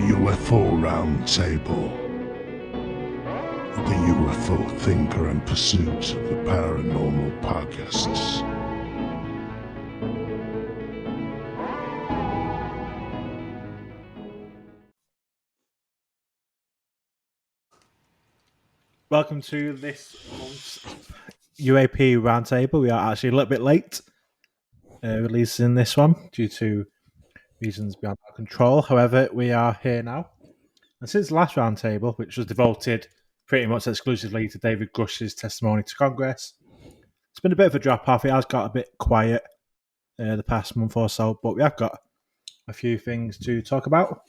UFO Roundtable. The UFO Thinker and Pursuit of the Paranormal Podcasts. Welcome to this month's UAP Roundtable. We are actually a little bit late releasing this one due to reasons beyond our control. However, we are here now. And since the last roundtable, which was devoted pretty much exclusively to David Grush's testimony to Congress, it's been a bit of a drop-off. It has got a bit quiet the past month or so, but we have got a few things to talk about.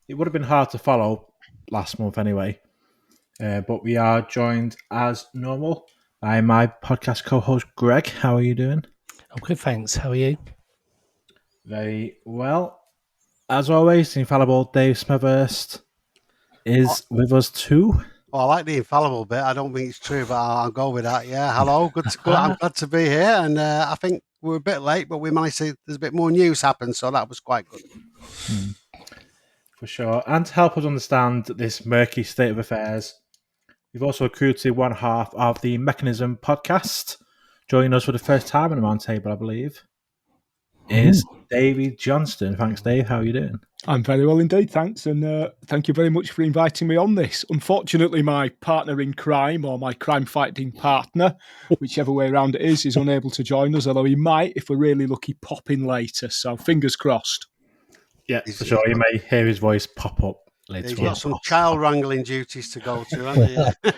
It would have been hard to follow last month anyway. But we are joined as normal by my podcast co-host Greg. How are you doing? I'm good, thanks. How are you? Very well. As always, the infallible Dave Smethurst is with us too. Well, I like the infallible bit. I don't think it's true, but I'll go with that. Yeah, hello, good. I'm glad to be here, and I think we're a bit late, but we managed to. There's a bit more news happened, so that was quite good. For sure, and to help us understand this murky state of affairs, we've also recruited one half of the Mechanism podcast. Joining us for the first time in the roundtable, I believe, is Davey Johnston. Thanks, Dave. How are you doing? I'm very well indeed, thanks. And thank you very much for inviting me on this. Unfortunately, my partner in crime, or my crime-fighting partner, whichever way around it is unable to join us, although he might, if we're really lucky, pop in later. So fingers crossed. Yeah, for sure. You may hear his voice pop up later. He's got some child wrangling duties to go to, hasn't he?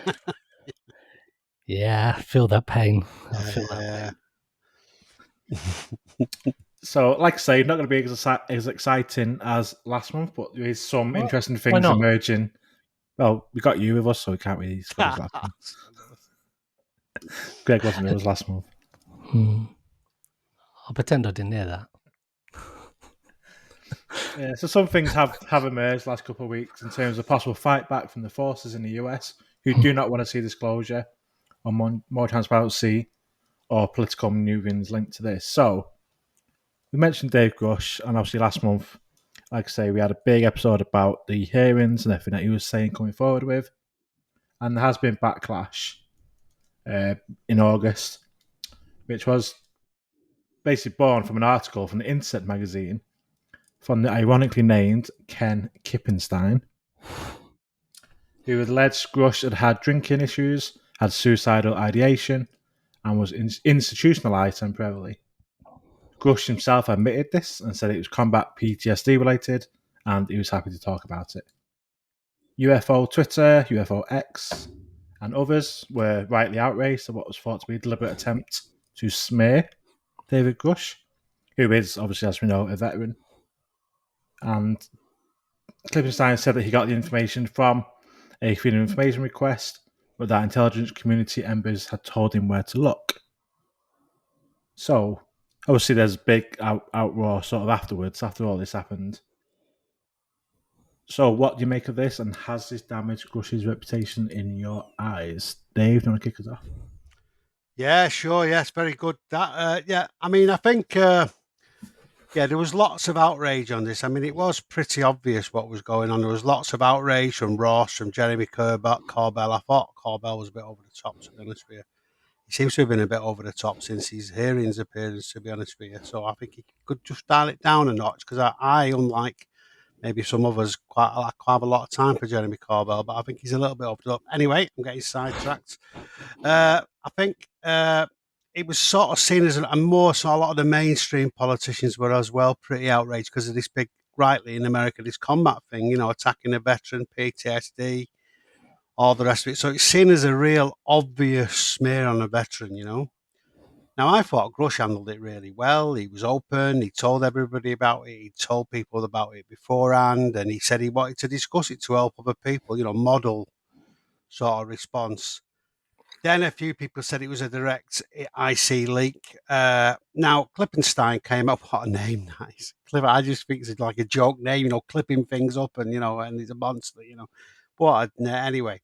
Yeah, I feel that pain. I feel that pain. So, like I say, not going to be as exciting as last month, but there is some interesting things emerging. Well, we got you with us, so we can't really discuss last month. Greg wasn't with us last month. I'll pretend I didn't hear that. Yeah, so some things have emerged last couple of weeks in terms of possible fight back from the forces in the US who do not want to see disclosure on more transparency or political manoeuvrings linked to this. So, we mentioned Dave Grush, and obviously last month, like I say, we had a big episode about the hearings and everything that he was saying coming forward with. And there has been backlash in August, which was basically born from an article from the Inset magazine from the ironically named Ken Kippenstein, who had alleged Grush had drinking issues, had suicidal ideation, and was institutionalized temporarily. Grush himself admitted this and said it was combat PTSD related, and he was happy to talk about it. UFO Twitter, UFO X, and others were rightly outraged at what was thought to be a deliberate attempt to smear David Grush, who is, obviously, as we know, a veteran. And Klippenstein said that he got the information from a Freedom of Information request, but that intelligence community members had told him where to look. So, obviously, there's a big outroar sort of afterwards, after all this happened. So, what do you make of this, and has this damaged Grush's reputation in your eyes? Dave, do you want to kick us off? Yeah, sure. Yes, very good. That, yeah, I mean, I think, there was lots of outrage on this. I mean, it was pretty obvious what was going on. There was lots of outrage from Ross, from Jeremy Corbell. I thought Corbell was a bit over the top, to be honest with you. He seems to have been a bit over the top since his hearings appearance, to be honest with you. So I think he could just dial it down a notch, because I, unlike maybe some others, quite have a lot of time for Jeremy Corbell, but I think he's a little bit over the top. Anyway, I'm getting sidetracked. I think it was sort of seen as a lot of the mainstream politicians were as well pretty outraged because of this big, rightly in America, this combat thing, attacking a veteran, PTSD, all the rest of it. So it's seen as a real obvious smear on a veteran, Now, I thought Grush handled it really well. He was open. He told everybody about it. He told people about it beforehand. And he said he wanted to discuss it to help other people, model sort of response. Then a few people said it was a direct IC leak. Now, Klippenstein came up, what a name, nice. I just think it's like a joke name, clipping things up and, and he's a monster, anyway.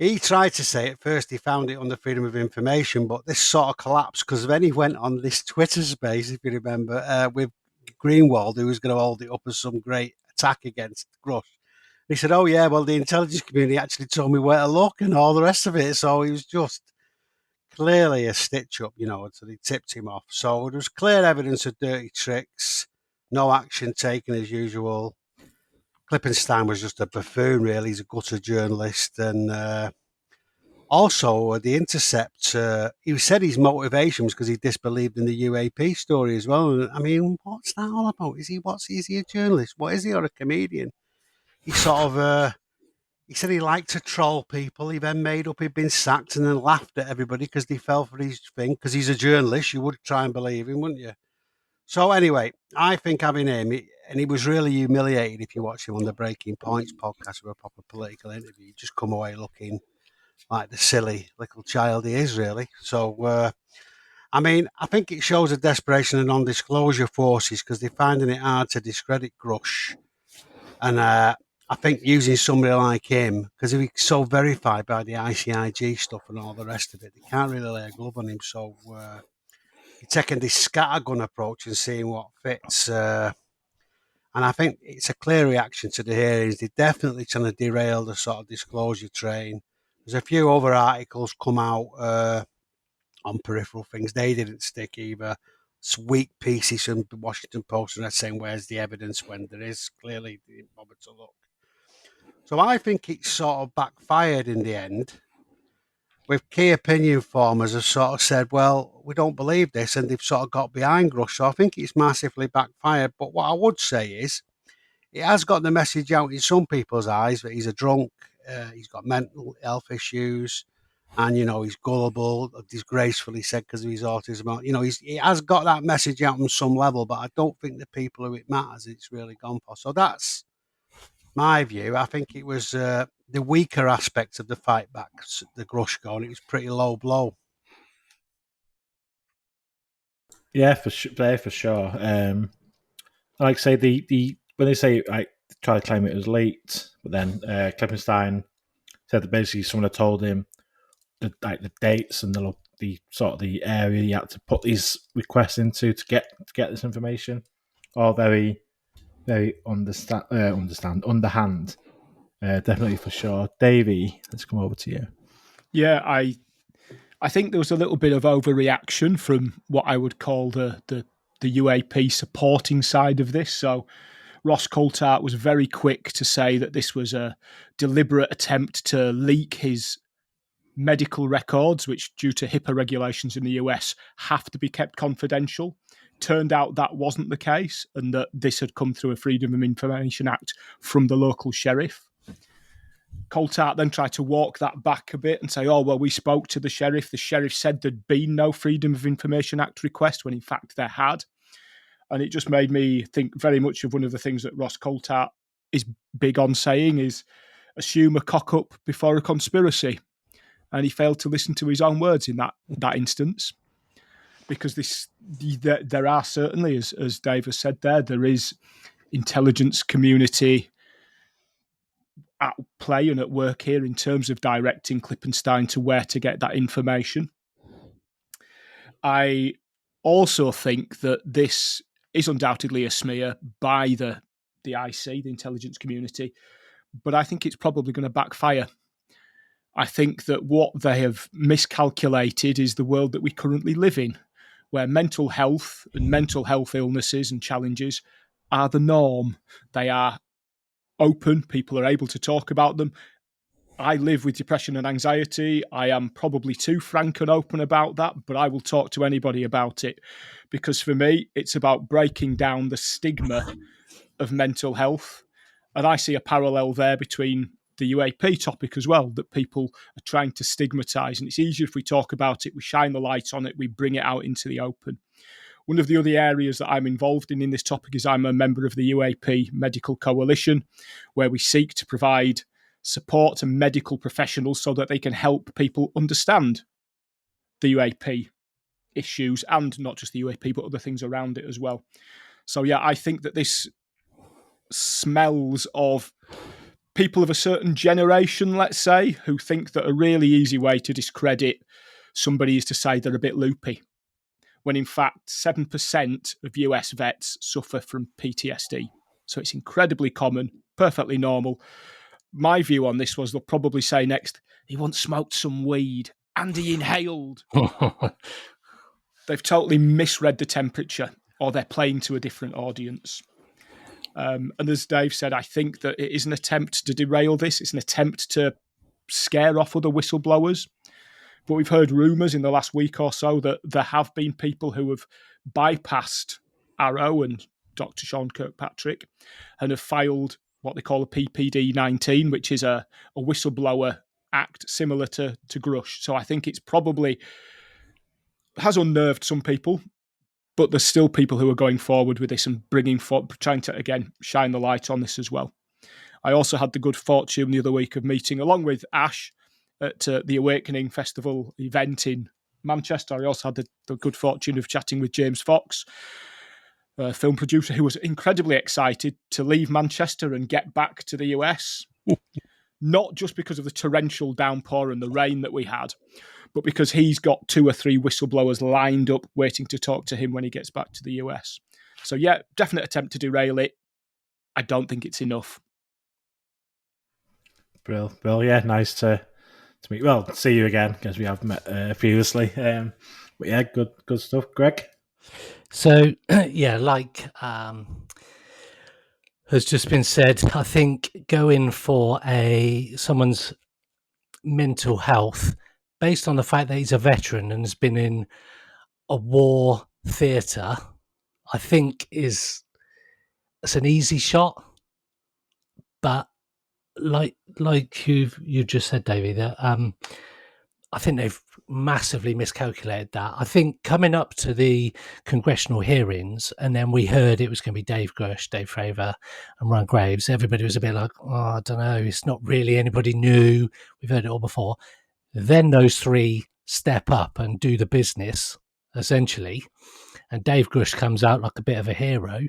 He tried to say at first he found it on the Freedom of Information, but this sort of collapsed because then he went on this Twitter space, if you remember, with Greenwald, who was going to hold it up as some great attack against Grush. He said, "Oh yeah, well the intelligence community actually told me where to look and all the rest of it." So he was just clearly a stitch up, so they tipped him off. So there was clear evidence of dirty tricks, no action taken as usual. Klippenstein was just a buffoon, really. He's a gutter journalist. And also, The Intercept, he said his motivation was because he disbelieved in the UAP story as well. And, I mean, what's that all about? Is he a journalist? What is he, or a comedian? He sort of... he said he liked to troll people. He then made up he'd been sacked and then laughed at everybody because they fell for his thing. Because he's a journalist, you would try and believe him, wouldn't you? So anyway, I think having him, and he was really humiliated if you watch him on the Breaking Points podcast with a proper political interview. You just come away looking like the silly little child he is, really. So, I mean, I think it shows a desperation of non-disclosure forces because they're finding it hard to discredit Grush. And I think using somebody like him, because if he's so verified by the ICIG stuff and all the rest of it, they can't really lay a glove on him. So you're taking this scattergun approach and seeing what fits. And I think it's a clear reaction to the hearings. They're definitely trying to derail the sort of disclosure train. There's a few other articles come out on peripheral things. They didn't stick either. It's weak pieces from the Washington Post and they're saying, where's the evidence when there is? Clearly, they didn't bother to look. So I think it's sort of backfired in the end. With key opinion formers have sort of said, well, we don't believe this, and they've sort of got behind Grush. So I think it's massively backfired. But what I would say is, it has got the message out in some people's eyes that he's a drunk, he's got mental health issues, and, he's gullible, disgracefully said because of his autism. He has got that message out on some level, but I don't think the people who it matters, it's really gone for. So that's my view. I think it was the weaker aspects of the fight back, the Grush going. It was pretty low blow. Yeah, for sure. Like I say, the when they say try to claim it was late, but then Klippenstein said that basically someone had told him the dates and the sort of the area he had to put these requests into to get this information. All very very underhand. Definitely for sure. Davey, let's come over to you. Yeah, I think there was a little bit of overreaction from what I would call the UAP supporting side of this. So Ross Coulthart was very quick to say that this was a deliberate attempt to leak his medical records, which due to HIPAA regulations in the US have to be kept confidential. Turned out that wasn't the case and that this had come through a Freedom of Information Act from the local sheriff. Coulthart then tried to walk that back a bit and say, oh, well, we spoke to the sheriff. The sheriff said there'd been no Freedom of Information Act request when in fact there had. And it just made me think very much of one of the things that Ross Coulthart is big on saying is assume a cock-up before a conspiracy. And he failed to listen to his own words in that instance. Because there are certainly, as Dave has said there is intelligence community at play and at work here in terms of directing Klippenstein to where to get that information. I also think that this is undoubtedly a smear by the IC, the intelligence community, but I think it's probably going to backfire. I think that what they have miscalculated is the world that we currently live in, where mental health and mental health illnesses and challenges are the norm. They are open. People are able to talk about them. I live with depression and anxiety. I am probably too frank and open about that, but I will talk to anybody about it because for me, it's about breaking down the stigma of mental health. And I see a parallel there between the UAP topic as well, that people are trying to stigmatise. And it's easier if we talk about it, we shine the light on it, we bring it out into the open. One of the other areas that I'm involved in this topic is I'm a member of the UAP Medical Coalition, where we seek to provide support to medical professionals so that they can help people understand the UAP issues and not just the UAP, but other things around it as well. So, yeah, I think that this smells of people of a certain generation, let's say, who think that a really easy way to discredit somebody is to say they're a bit loopy, when in fact 7% of US vets suffer from PTSD. So it's incredibly common, perfectly normal. My view on this was they'll probably say next, he once smoked some weed and he inhaled. They've totally misread the temperature, or they're playing to a different audience. And as Dave said, I think that it is an attempt to derail this. It's an attempt to scare off other whistleblowers. But we've heard rumours in the last week or so that there have been people who have bypassed Arrow and Dr. Sean Kirkpatrick and have filed what they call a PPD 19, which is a whistleblower act similar to Grush. So I think it's probably has unnerved some people, but there's still people who are going forward with this and trying to, again, shine the light on this as well. I also had the good fortune the other week of meeting, along with Ash, at the Awakening Festival event in Manchester. I also had the good fortune of chatting with James Fox, a film producer who was incredibly excited to leave Manchester and get back to the US, not just because of the torrential downpour and the rain that we had, but because he's got 2 or 3 whistleblowers lined up waiting to talk to him when he gets back to the US. So yeah, definite attempt to derail it. I don't think it's enough. Brill, yeah, nice to meet. Well, see you again, because we have met previously. But yeah, good stuff, Greg. So yeah, like has just been said, I think going for someone's mental health based on the fact that he's a veteran and has been in a war theatre, I think it's an easy shot. But like you just said, Davey, that I think they've massively miscalculated that. I think coming up to the congressional hearings, and then we heard it was going to be Dave Grush, Dave Fravor, and Ron Graves, everybody was a bit like, oh, I don't know, it's not really anybody new. We've heard it all before. Then those 3 step up and do the business, essentially. And Dave Grush comes out like a bit of a hero,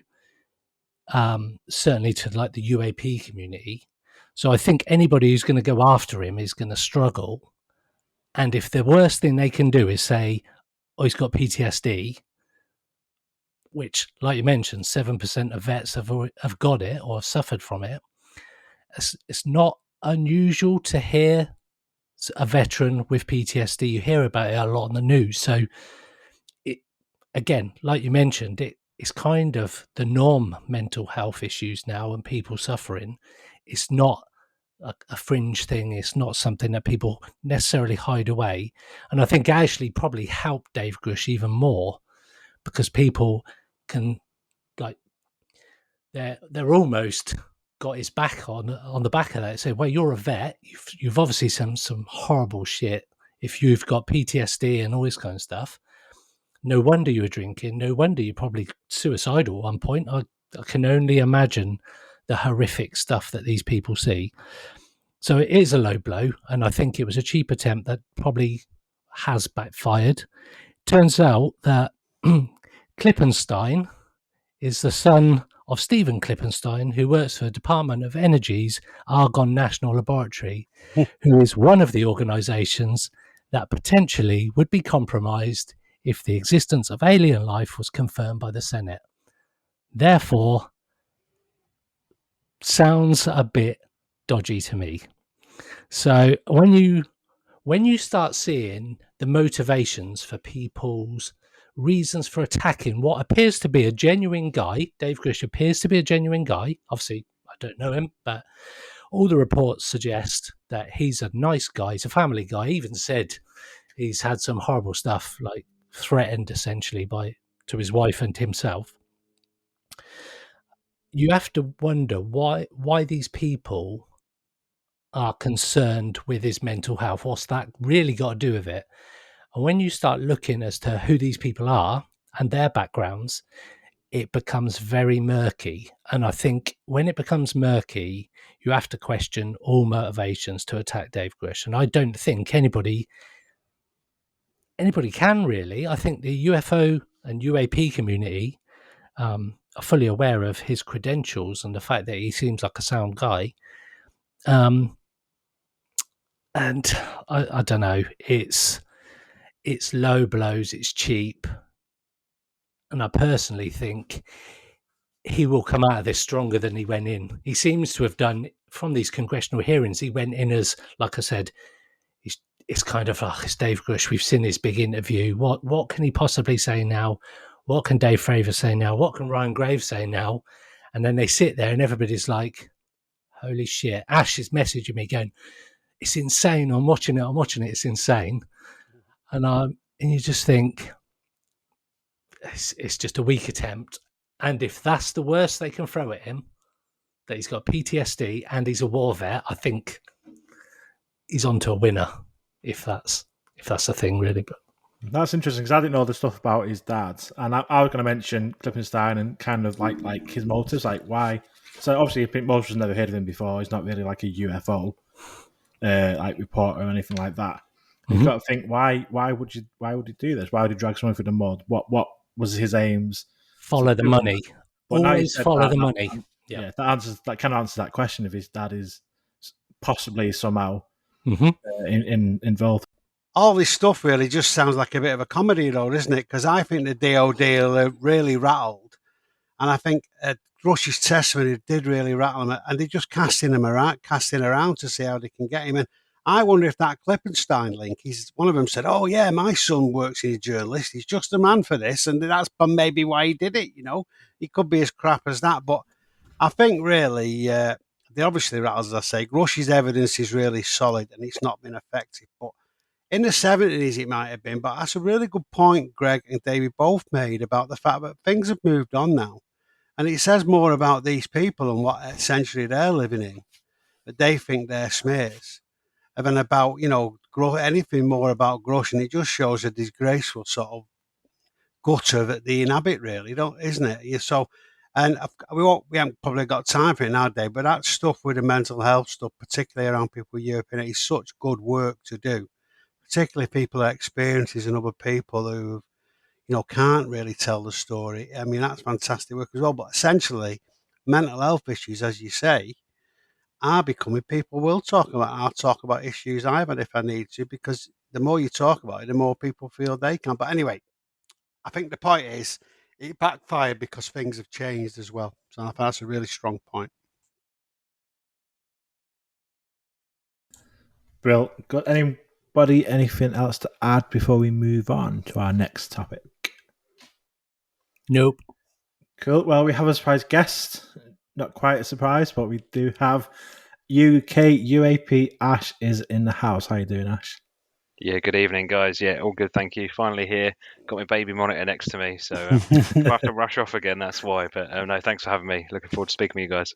certainly to like the UAP community. So I think anybody who's going to go after him is going to struggle. And if the worst thing they can do is say, oh, he's got PTSD, which, like you mentioned, 7% of vets have got it or have suffered from it, it's not unusual to hear a veteran with PTSD. You hear about it a lot on the news. So, again, like you mentioned, it's kind of the norm, mental health issues now and people suffering. It's not a fringe thing. It's not something that people necessarily hide away. And I think actually probably helped Dave Grush even more, because people can, like, they're almost got his back on the back of that. Say, well, you're a vet. You've obviously some horrible shit. If you've got PTSD and all this kind of stuff, no wonder you were drinking. No wonder you're probably suicidal at one point. I can only imagine the horrific stuff that these people see. So it is a low blow, and I think it was a cheap attempt that probably has backfired. Turns out that Klippenstein is the son of Stephen Klippenstein, who works for the Department of Energy's Argonne National Laboratory, who is one of the organisations that potentially would be compromised if the existence of alien life was confirmed by the Senate. Therefore, sounds a bit dodgy to me. So when you start seeing the motivations for people's reasons for attacking what appears to be a genuine guy, Dave Grush appears to be a genuine guy. Obviously, I don't know him, but all the reports suggest that he's a nice guy. He's a family guy. He even said he's had some horrible stuff, like threatened essentially to his wife and himself. You have to wonder why these people are concerned with his mental health. What's that really got to do with it? And when you start looking as to who these people are and their backgrounds, it becomes very murky. And I think when it becomes murky, you have to question all motivations to attack Dave Grush. And I don't think anybody can really. I think the UFO and UAP community are fully aware of his credentials and the fact that he seems like a sound guy. And I don't know, it's low blows, it's cheap. And I personally think he will come out of this stronger than he went in. He seems to have done from these congressional hearings. He went in as, like I said, it's kind of like, it's Dave Grush. We've seen his big interview. What can he possibly say now? What can Dave Fravor say now? What can Ryan Graves say now? And then they sit there and everybody's like, holy shit. Ash is messaging me going, it's insane. I'm watching it. It's insane. And you just think, it's just a weak attempt. And if that's the worst they can throw at him, that he's got PTSD and he's a war vet, I think he's on to a winner, if that's the thing, really. But that's interesting because I didn't know the stuff about his dad, and I was going to mention Klippenstein and kind of like his motives, like why. So obviously, I think most of us never heard of him before. He's not really like a UFO like reporter or anything like that. You've got to think why would he do this? Why would he drag someone through the mud? What was his aims? Follow the money. Always follow the money. Yeah, that kind of answers that question if his dad is possibly somehow involved. All this stuff really just sounds like a bit of a comedy, though, doesn't it? Because I think the DO deal really rattled, and I think Rush's testimony did really rattle him, and they're just casting around to see how they can get him. And I wonder if that Klippenstein link, one of them said, "Oh yeah, my son works as a journalist. He's just the man for this," and that's maybe why he did it. He could be as crap as that, but I think really they obviously rattles, as I say. Rush's evidence is really solid, and it's not been effective, but. In the 70s, it might have been, but that's a really good point Greg and Davey both made about the fact that things have moved on now. And it says more about these people and what century they're living in, that they think they're smears, than about, anything more about Grush. And it just shows a disgraceful sort of gutter that they inhabit, really, isn't it? So, and we haven't probably got time for it now, Dave, but that stuff with the mental health stuff, particularly around people with UAP, is such good work to do. Particularly people that experiences and other people who, can't really tell the story. I mean, that's fantastic work as well. But essentially, mental health issues, as you say, are becoming, people will talk about. I'll talk about issues I've had if I need to, because the more you talk about it, the more people feel they can. But anyway, I think the point is it backfired because things have changed as well. So I think that's a really strong point. Brill. Got anybody anything else to add before we move on to our next topic? Nope. Cool. Well, we have a surprise guest. Not quite a surprise, but we do have UK UAP. Ash is in the house. How you doing, Ash? Yeah, good evening, guys. Yeah, all good, thank you. Finally here. Got my baby monitor next to me, so I have to rush off again, that's why. But no, thanks for having me. Looking forward to speaking with you guys.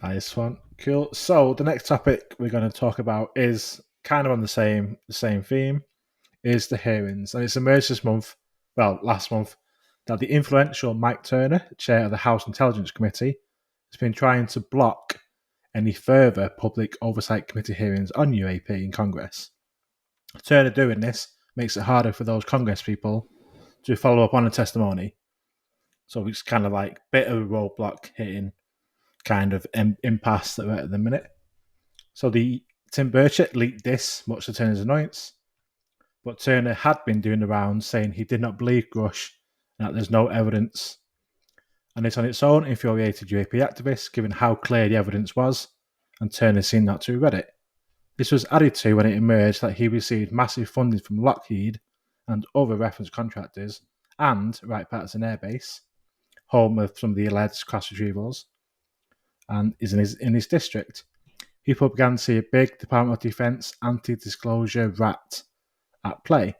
Nice one. Cool. So the next topic we're going to talk about is kind of on the same theme, is the hearings. And it's emerged last month, that the influential Mike Turner, chair of the House Intelligence Committee, has been trying to block any further public oversight committee hearings on UAP in Congress. Turner doing this makes it harder for those Congress people to follow up on a testimony. So it's kind of like a bit of a roadblock hitting kind of impasse that we're at the minute. So Tim Burchett leaked this, much to Turner's annoyance, but Turner had been doing the rounds saying he did not believe Grush and that there's no evidence. And this on its own infuriated UAP activists, given how clear the evidence was, and Turner seemed not to have read it. This was added to when it emerged that he received massive funding from Lockheed and other reference contractors and Wright-Patterson Air Base, home of some of the alleged crash retrievals, and is in his district. People began to see a big Department of Defense anti-disclosure rat at play.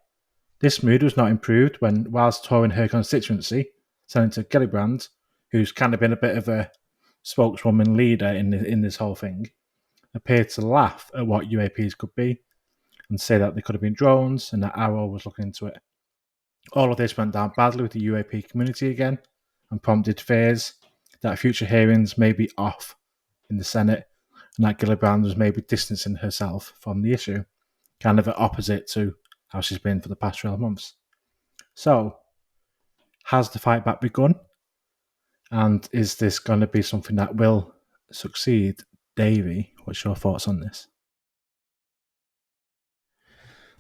This mood was not improved when, whilst touring her constituency, Senator Gillibrand, who's kind of been a bit of a spokeswoman leader in this whole thing, appeared to laugh at what UAPs could be and say that they could have been drones and that Arrow was looking into it. All of this went down badly with the UAP community again and prompted fears that future hearings may be off in the Senate and that Gillibrand was maybe distancing herself from the issue, kind of the opposite to how she's been for the past 12 months. So, has the fight back begun? And is this going to be something that will succeed? Davey, what's your thoughts on this?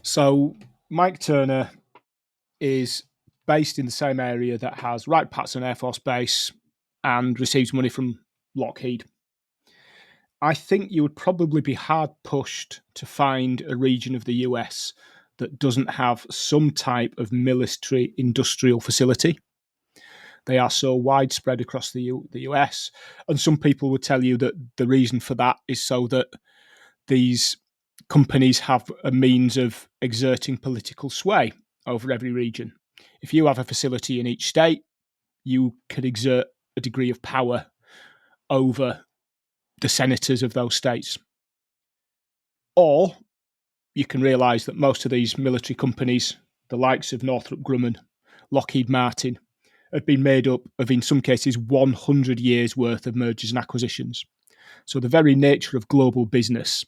So, Mike Turner is based in the same area that has Wright-Patterson Air Force Base, and receives money from Lockheed. I think you would probably be hard pushed to find a region of the US that doesn't have some type of military industrial facility. They are so widespread across the US. And some people would tell you that the reason for that is so that these companies have a means of exerting political sway over every region. If you have a facility in each state, you can exert a degree of power over the senators of those states. Or you can realise that most of these military companies, the likes of Northrop Grumman, Lockheed Martin, have been made up of, in some cases, 100 years' worth of mergers and acquisitions. So the very nature of global business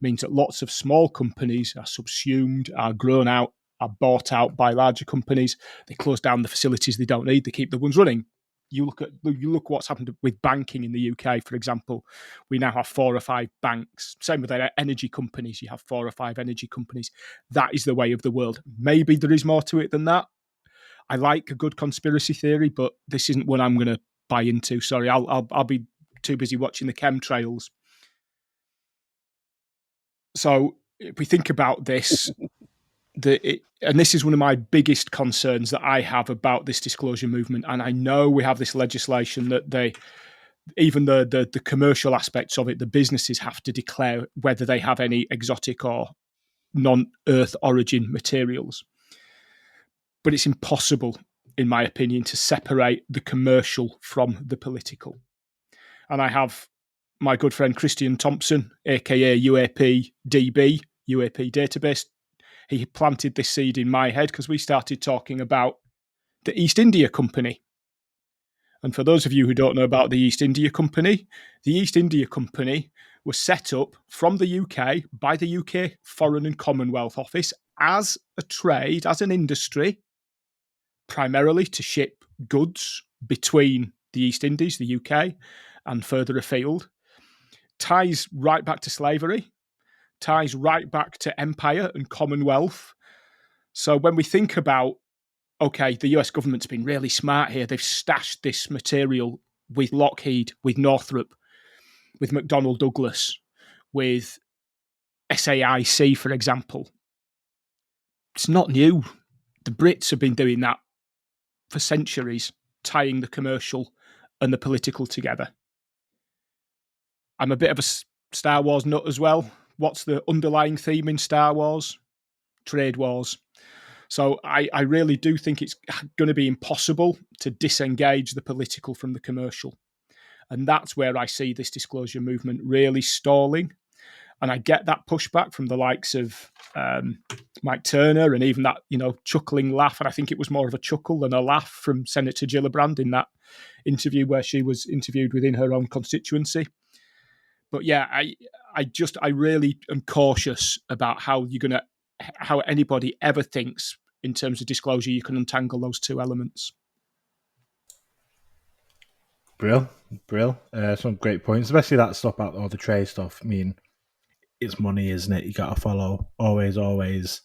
means that lots of small companies are subsumed, are grown out, are bought out by larger companies. They close down the facilities they don't need, they keep the ones running. You look what's happened with banking in the UK, for example. We now have 4 or 5 banks. Same with their energy companies. You have 4 or 5 energy companies. That is the way of the world. Maybe there is more to it than that. I like a good conspiracy theory, but this isn't one I'm going to buy into. Sorry, I'll be too busy watching the chemtrails. So if we think about this, and this is one of my biggest concerns that I have about this disclosure movement. And I know we have this legislation that even the commercial aspects of it, the businesses have to declare whether they have any exotic or non-Earth origin materials. But it's impossible, in my opinion, to separate the commercial from the political. And I have my good friend Christian Thompson, aka UAP DB, UAP database. He planted this seed in my head because we started talking about the East India Company. And for those of you who don't know about the East India Company was set up from the UK by the UK Foreign and Commonwealth Office as a trade, as an industry, primarily to ship goods between the East Indies, the UK, and further afield. Ties right back to slavery, ties right back to empire and commonwealth. So when we think about, okay, the US government's been really smart here. They've stashed this material with Lockheed, with Northrop, with McDonnell Douglas, with SAIC, for example. It's not new. The Brits have been doing that for centuries, tying the commercial and the political together. I'm a bit of a Star Wars nut as well. What's the underlying theme in Star Wars? Trade wars. So I really do think it's going to be impossible to disengage the political from the commercial. And that's where I see this disclosure movement really stalling. And I get that pushback from the likes of Mike Turner and even that, chuckling laugh. And I think it was more of a chuckle than a laugh from Senator Gillibrand in that interview where she was interviewed within her own constituency. But yeah, I really am cautious about how anybody ever thinks in terms of disclosure you can untangle those two elements. Brill. Some great points, especially that stuff about all the trade stuff. I mean, it's money, isn't it? You got to always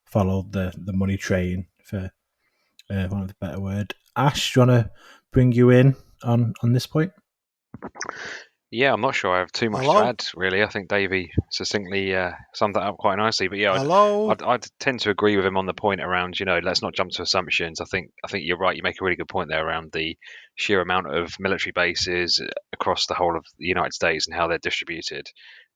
follow the money train, for one of the better word. Ash, do you want to bring you in on this point? Yeah, I'm not sure I have too much to add, really. I think Davey succinctly summed that up quite nicely. But yeah, I'd tend to agree with him on the point around, let's not jump to assumptions. I think you're right. You make a really good point there around the sheer amount of military bases across the whole of the United States and how they're distributed.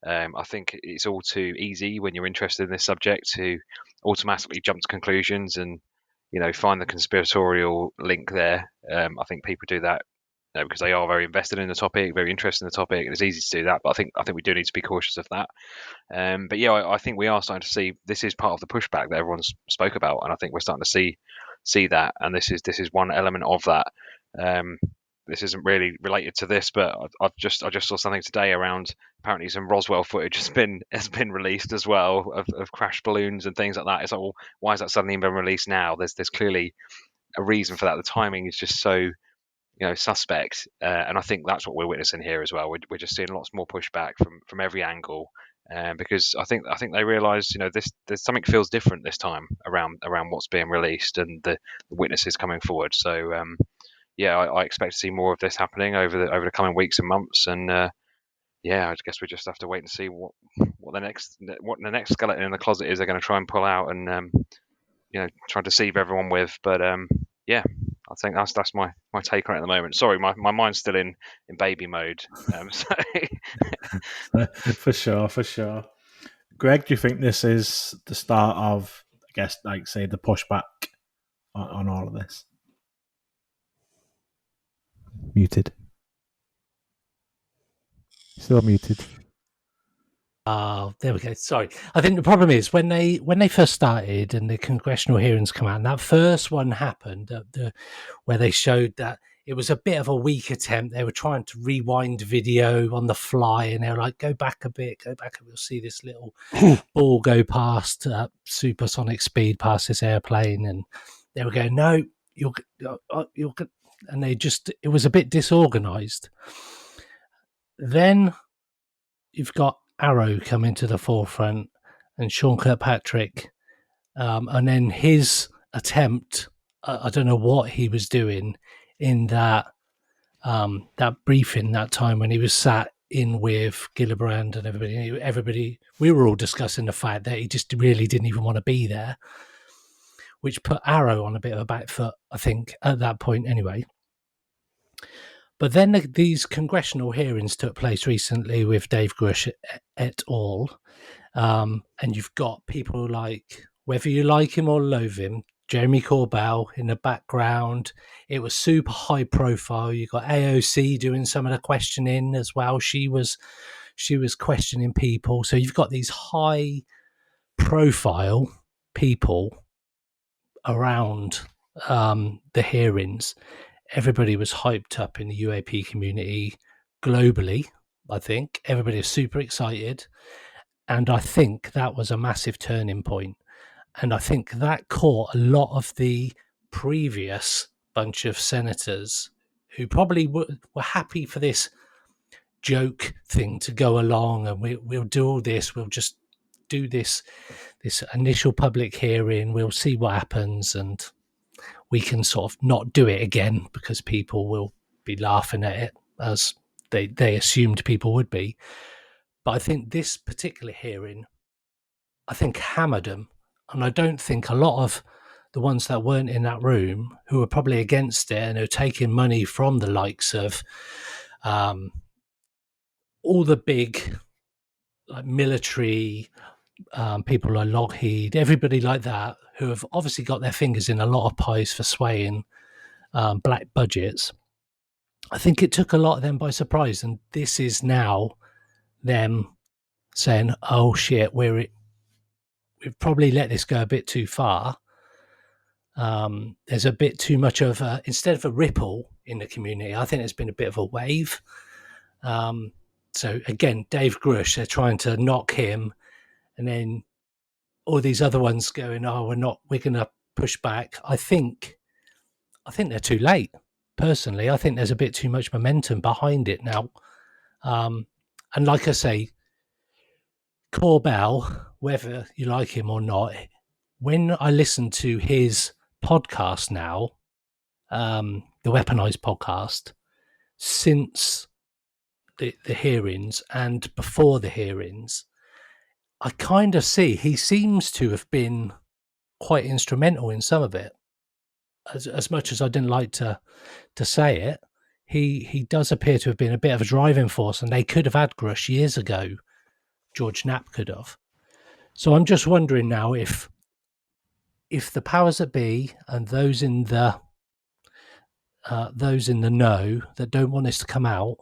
I think it's all too easy when you're interested in this subject to automatically jump to conclusions and, find the conspiratorial link there. I think people do that because they are very invested in the topic, very interested in the topic, and it's easy to do that. But I think we do need to be cautious of that. But yeah, I think we are starting to see this is part of the pushback that everyone's spoke about, and I think we're starting to see that, and this is one element of that. This isn't really related to this, but I just saw something today around apparently some Roswell footage has been released as well of crashed balloons and things like that. It's like, well, why has that suddenly been released now? There's clearly a reason for that. The timing is just so suspect, and I think that's what we're witnessing here as well. We're just seeing lots more pushback from every angle, because I think they realise there's something feels different this time around what's being released and the witnesses coming forward. So yeah, I expect to see more of this happening over the coming weeks and months, and yeah, I guess we just have to wait and see what the next skeleton in the closet is they're going to try and pull out and try to deceive everyone with. But yeah, I think that's my take on it at the moment. Sorry, my mind's still in baby mode. So for sure. Greg, do you think this is the start of, I guess, like say, the pushback on all of this? Muted. Still muted. Oh, there we go. Sorry. I think the problem is when they first started and the congressional hearings come out, and that first one happened, where they showed that it was a bit of a weak attempt. They were trying to rewind video on the fly, and they were like, "Go back a bit, and we'll see this little ball go past supersonic speed past this airplane." And they were going, "No, you'll," and it was a bit disorganized. Then you've got Arrow coming to the forefront and Sean Kirkpatrick, and then his attempt. I don't know what he was doing in that briefing that time when he was sat in with Gillibrand and everybody. We were all discussing the fact that he just really didn't even want to be there, which put Arrow on a bit of a back foot, I think, at that point anyway. But then these congressional hearings took place recently with Dave Grush et al. And you've got people like, whether you like him or loathe him, Jeremy Corbell in the background. It was super high profile. You got AOC doing some of the questioning as well. She was questioning people. So you've got these high profile people around the hearings. Everybody was hyped up in the UAP community globally. I think everybody was super excited. And I think that was a massive turning point. And I think that caught a lot of the previous bunch of senators who probably were happy for this joke thing to go along, and we'll do all this. We'll just do this initial public hearing. We'll see what happens, and we can sort of not do it again because people will be laughing at it as they assumed people would be. But I think this particular hearing, I think, hammered them. And I don't think a lot of the ones that weren't in that room, who were probably against it and who are taking money from the likes of all the big like military people like Lockheed, everybody like that, who have obviously got their fingers in a lot of pies for swaying black budgets. I think it took a lot of them by surprise. And this is now them saying, oh shit, we've probably let this go a bit too far. There's a bit too much of instead of a ripple in the community, I think there's been a bit of a wave. So again, Dave Grush, they're trying to knock him, and then all these other ones going, oh, we're going to push back. I think they're too late. Personally, I think there's a bit too much momentum behind it now. And like I say, Corbell, whether you like him or not, when I listen to his podcast now, the Weaponized podcast, since the hearings and before the hearings, I kind of see he seems to have been quite instrumental in some of it. As much as I didn't like to say it, he does appear to have been a bit of a driving force, and they could have had Grush years ago. George Knapp could have. So I'm just wondering now if the powers that be and those in the know that don't want this to come out,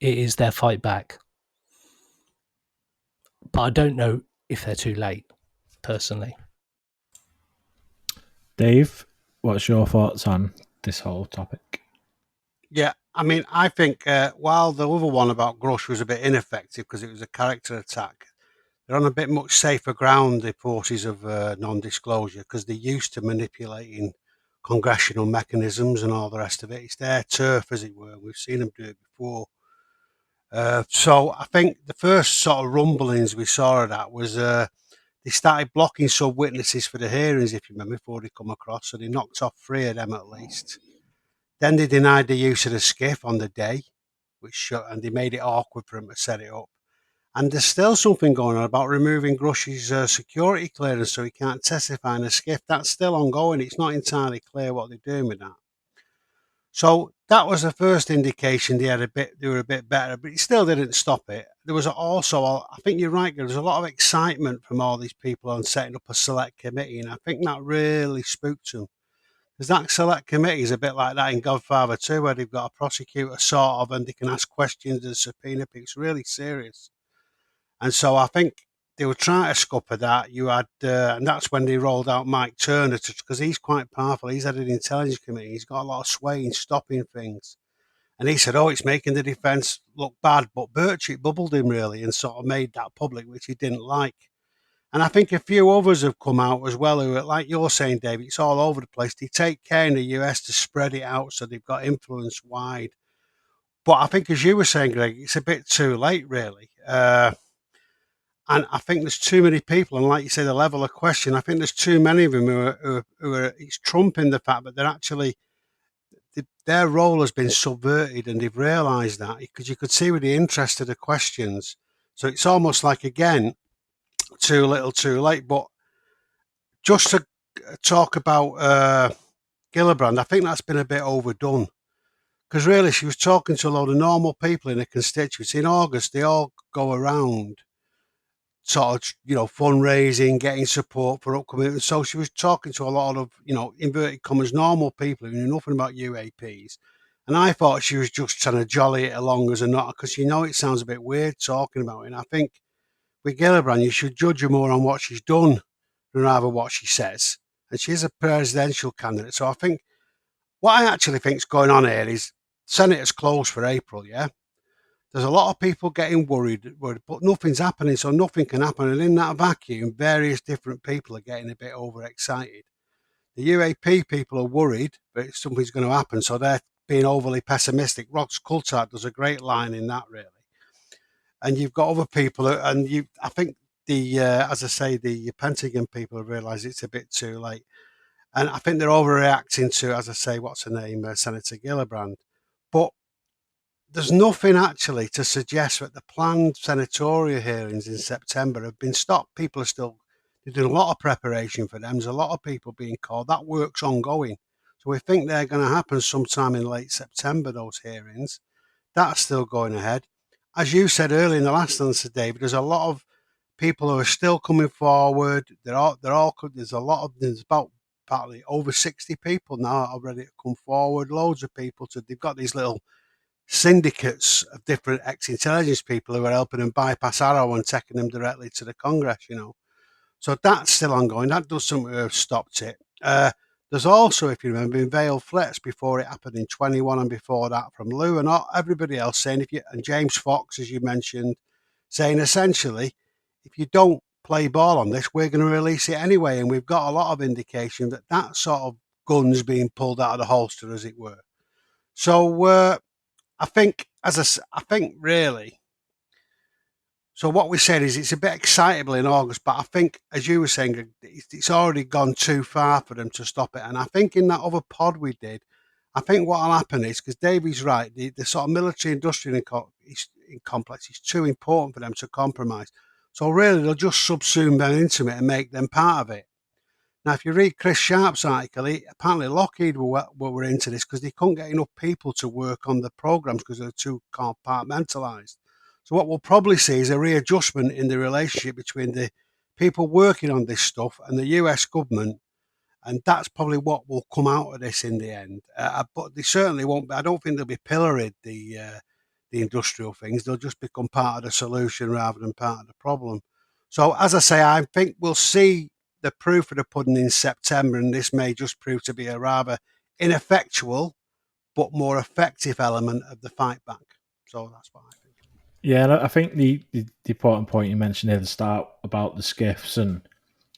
it is their fight back. But I don't know if they're too late, personally. Dave, what's your thoughts on this whole topic? Yeah, I mean, I think while the other one about Grush was a bit ineffective because it was a character attack, they're on a bit much safer ground, the forces of non-disclosure, because they're used to manipulating congressional mechanisms and all the rest of it. It's their turf, as it were. We've seen them do it before. So I think the first sort of rumblings we saw of that was they started blocking some witnesses for the hearings, if you remember, before they come across. So they knocked off 3 of them at least. Then they denied the use of the skiff on the day, and they made it awkward for him to set it up. And there's still something going on about removing Grush's security clearance so he can't testify in a skiff. That's still ongoing. It's not entirely clear what they're doing with that. So that was the first indication they were a bit better, but it still didn't stop it. There was also, I think you're right, there was a lot of excitement from all these people on setting up a select committee, and I think that really spooked them. Because that select committee is a bit like that in Godfather 2, where they've got a prosecutor sort of, and they can ask questions and subpoena people. It's really serious. And so I think they were trying to scupper that. You had, and that's when they rolled out Mike Turner, because he's quite powerful. He's had an intelligence committee. He's got a lot of sway in stopping things. And he said, it's making the defence look bad. But Burchett bubbled him, really, and sort of made that public, which he didn't like. And I think a few others have come out as well who, like you're saying, Dave, it's all over the place. They take care in the US to spread it out so they've got influence wide. But I think, as you were saying, Greg, it's a bit too late, really. And I think there's too many people, and like you say, the level of question, I think there's too many of them who are it's trumping the fact that they're actually, their role has been subverted, and they've realised that, because you could see with the interest of the questions. So it's almost like, again, too little, too late. But just to talk about Gillibrand, I think that's been a bit overdone. Because really, she was talking to a lot of normal people in a constituency. In August, they all go around sort of, fundraising, getting support for upcoming. So she was talking to a lot of, inverted commas, normal people who knew nothing about UAPs. And I thought she was just trying to jolly it along as a not, because it sounds a bit weird talking about it. And I think with Gillibrand, you should judge her more on what she's done rather than what she says. And she's a presidential candidate. So I think what I actually think is going on here is Senator's closed for April, yeah? There's a lot of people getting worried, but nothing's happening, so nothing can happen. And in that vacuum, various different people are getting a bit overexcited. The UAP people are worried that something's going to happen, so they're being overly pessimistic. Rox Coulthard does a great line in that, really. And you've got other people, I think as I say, the Pentagon people have realised it's a bit too late. And I think they're overreacting to, as I say, what's her name, Senator Gillibrand. But there's nothing actually to suggest that the planned senatorial hearings in September have been stopped. People are still, they're doing a lot of preparation for them. There's a lot of people being called. That work's ongoing. So we think they're going to happen sometime in late September, those hearings. That's still going ahead. As you said earlier in the last answer, David, there's a lot of people who are still coming forward. There's about partly over 60 people now already to come forward. Loads of people they've got these little syndicates of different ex-intelligence people who are helping them bypass Arrow and taking them directly to the Congress, So that's still ongoing. That does seem to have stopped it. There's also, if you remember, in Vale Flats before it happened in 21 and before that from Lou and everybody else saying, and James Fox, as you mentioned, saying essentially, if you don't play ball on this, we're going to release it anyway. And we've got a lot of indication that sort of gun's being pulled out of the holster, as it were. So I think really. So what we said is it's a bit excitable in August, but I think, as you were saying, it's already gone too far for them to stop it. And I think in that other pod we did, I think what will happen is, because Davey's right, the sort of military-industrial complex is too important for them to compromise. So really, they'll just subsume them into it and make them part of it. Now, if you read Chris Sharp's article, apparently Lockheed were into this because they couldn't get enough people to work on the programs because they're too compartmentalized. So what we'll probably see is a readjustment in the relationship between the people working on this stuff and the US government, and that's probably what will come out of this in the end. But they certainly won't be. I don't think they'll be pilloried, the industrial things. They'll just become part of the solution rather than part of the problem. So, as I say, I think we'll see the proof of the pudding in September, and this may just prove to be a rather ineffectual but more effective element of the fight back. So that's what I think. Yeah, I think the important point you mentioned at the start about the skiffs and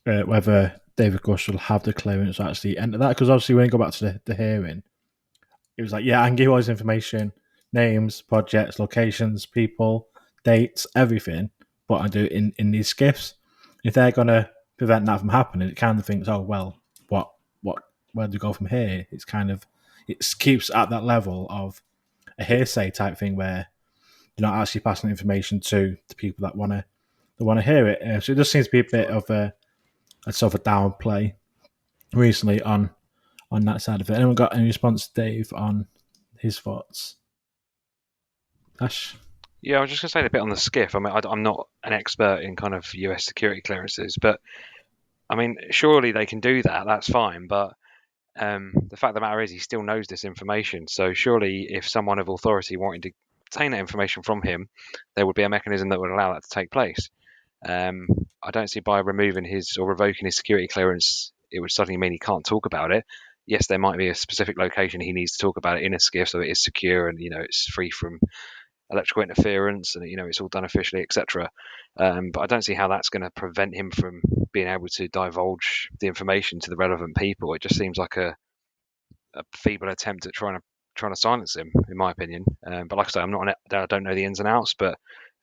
whether David Grush will have the clearance to actually enter that, because obviously when you go back to the hearing, it was like, yeah, I can give all this information, names, projects, locations, people, dates, everything, but I do it in these skiffs. If they're going to prevent that from happening, it kind of thinks, oh, well, where do we go from here? It's kind of, it keeps at that level of a hearsay type thing where you're not actually passing information to the people that want to hear it. So it just seems to be a bit of a sort of a downplay recently on that side of it. Anyone got any response, Dave, on his thoughts? Ash? Yeah, I was just going to say a bit on the skiff. I mean, I'm not an expert in kind of US security clearances, but I mean, surely they can do that. That's fine. But the fact of the matter is, he still knows this information. So surely, if someone of authority wanted to obtain that information from him, there would be a mechanism that would allow that to take place. I don't see by removing his or revoking his security clearance, it would suddenly mean he can't talk about it. Yes, there might be a specific location he needs to talk about it in a skiff, so it is secure and it's free from electrical interference and it's all done officially, etc. But I don't see how that's going to prevent him from being able to divulge the information to the relevant people. It just seems like a feeble attempt at trying to silence him, in my opinion. But like I say, I don't know the ins and outs, but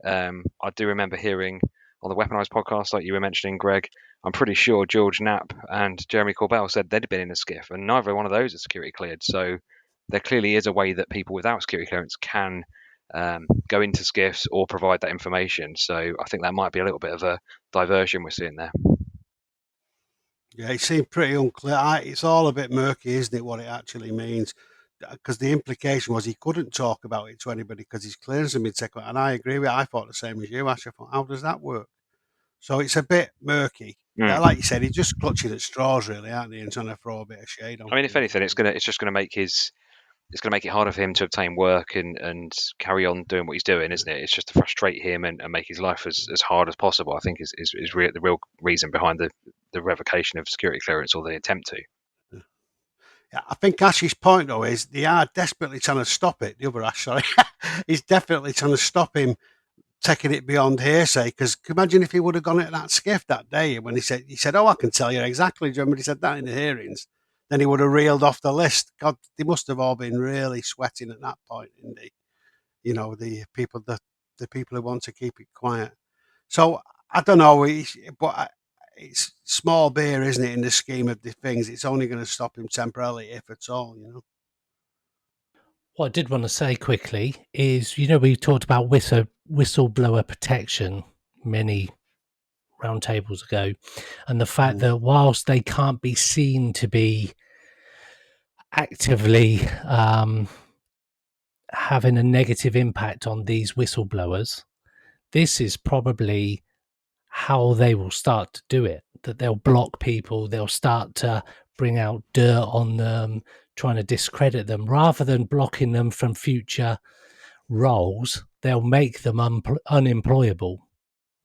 I do remember hearing on the Weaponized podcast, like you were mentioning, Greg, I'm pretty sure George Knapp and Jeremy Corbell said they'd been in a skiff, and neither one of those are security cleared. So there clearly is a way that people without security clearance can go into skiffs or provide that information. So I think that might be a little bit of a diversion we're seeing there. Yeah, it seemed pretty unclear. It's all a bit murky, isn't it, what it actually means? Because the implication was he couldn't talk about it to anybody because his clearance had been taken. And I agree with it. I thought the same as you, Ash. I thought, how does that work? So it's a bit murky. Like you said, he's just clutching at straws, really, aren't he, and trying to throw a bit of shade on. I mean, if anything, it's just going to make it harder for him to obtain work and carry on doing what he's doing, isn't it? It's just to frustrate him and make his life as hard as possible. I think is the real reason behind the revocation of security clearance or the attempt to. Yeah, I think Ash's point, though, is they are desperately trying to stop it. The other Ash, sorry, he's definitely trying to stop him taking it beyond hearsay. Because imagine if he would have gone at that skiff that day when he said, "Oh, I can tell you exactly." Do you remember he said that in the hearings? Then he would have reeled off the list. God, they must have all been really sweating at that point, didn't they? The people who want to keep it quiet. So I don't know, but it's small beer, isn't it? In the scheme of the things, it's only going to stop him temporarily, if at all. What I did want to say quickly is, we talked about whistleblower protection many roundtables ago, and the fact that whilst they can't be seen to be actively having a negative impact on these whistleblowers, this is probably how they will start to do it, that they'll block people, they'll start to bring out dirt on them, trying to discredit them. Rather than blocking them from future roles, they'll make them unemployable,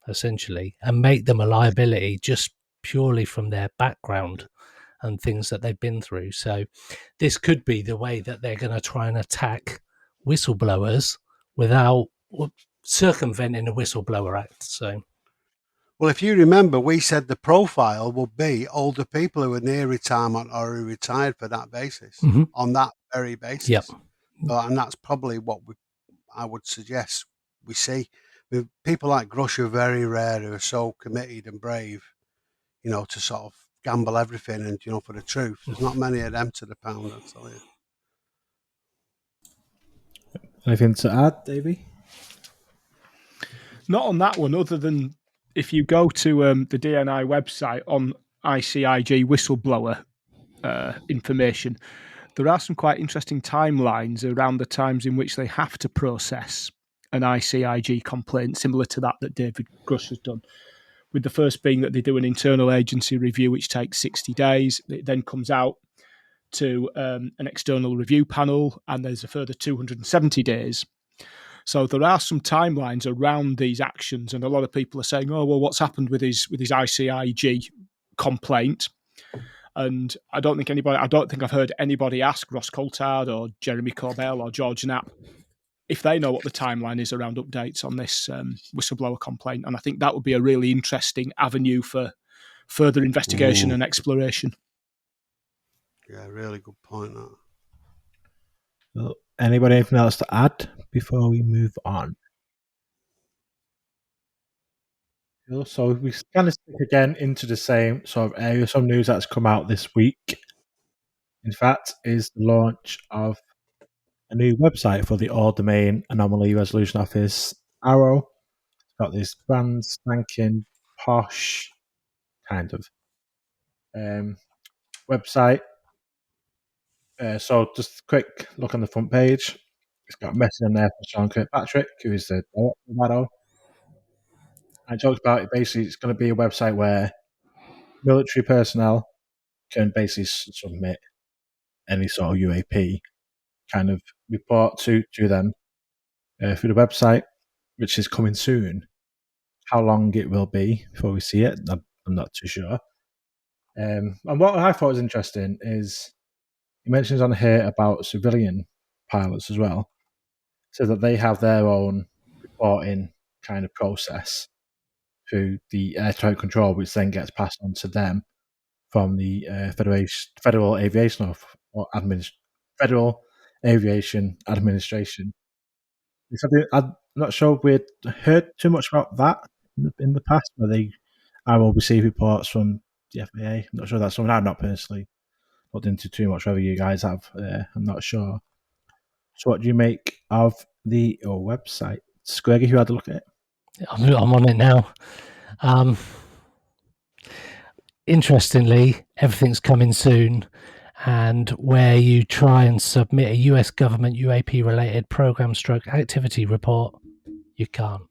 essentially, and make them a liability just purely from their background and things that they've been through. So this could be the way that they're going to try and attack whistleblowers without circumventing the Whistleblower Act. So, well, if you remember, we said the profile will be older people who are near retirement or who retired for that basis, on that very basis. Yep. And that's probably what I would suggest we see. With people like Grush are very rare, who are so committed and brave, to sort of gamble everything and, for the truth. There's not many of them to the pound, I'll tell you. Anything to add, Davey? Not on that one, other than if you go to the DNI website on ICIG whistleblower information, there are some quite interesting timelines around the times in which they have to process an ICIG complaint, similar to that David Grush has done. With the first being that they do an internal agency review, which takes 60 days. It then comes out to an external review panel, and there's a further 270 days. So there are some timelines around these actions, and a lot of people are saying, "Oh, well, what's happened with his ICIG complaint?" And I don't think I've heard anybody ask Ross Coulthard or Jeremy Corbell or George Knapp if they know what the timeline is around updates on this whistleblower complaint. And I think that would be a really interesting avenue for further investigation and exploration. Yeah, really good point. That. Well, anybody anything else to add before we move on? So we kind of stick again into the same sort of area. Some news that's come out this week in fact, is the launch of a new website for the All Domain Anomaly Resolution Office, Arrow. It's got this brand spanking posh kind of website. So just a quick look on the front page. It's got a message on there from Sean Kirkpatrick, who is the director of Arrow. And it talks about it. Basically, it's going to be a website where military personnel can basically submit any sort of UAP kind of report to them through the website, which is coming soon. How long it will be before we see it, I'm not too sure. And what I thought was interesting is he mentions on here about civilian pilots as well, so that they have their own reporting kind of process through the air traffic control, which then gets passed on to them from the Federal Aviation Federal Aviation Administration. I'm not sure we'd heard too much about that in the past, where I will receive reports from the FAA. I'm not sure that's something I've not personally looked into too much, whether you guys have. I'm not sure. So what do you make of the website? Greggy, who had a look at it? I'm on it now. Interestingly, everything's coming soon, and where you try and submit a US government UAP related program stroke activity report, you can't.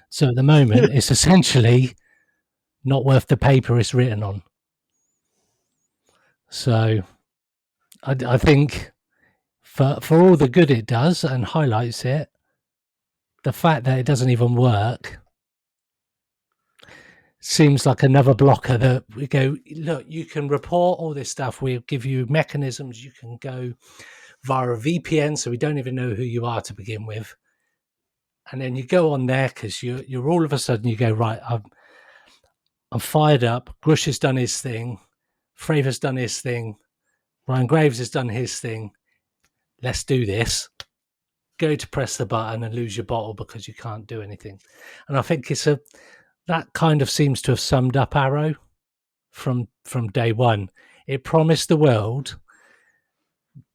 So at the moment, it's essentially not worth the paper it's written on. So I think for all the good it does and highlights it, the fact that it doesn't even work seems like another blocker that we go, look, you can report all this stuff. We'll give you mechanisms. You can go via a VPN, so we don't even know who you are to begin with. And then you go on there because you're all of a sudden you go, right, I'm fired up. Grush has done his thing. Fravor's done his thing. Ryan Graves has done his thing. Let's do this. Go to press the button and lose your bottle because you can't do anything. And I think that kind of seems to have summed up Arrow from day one. It promised the world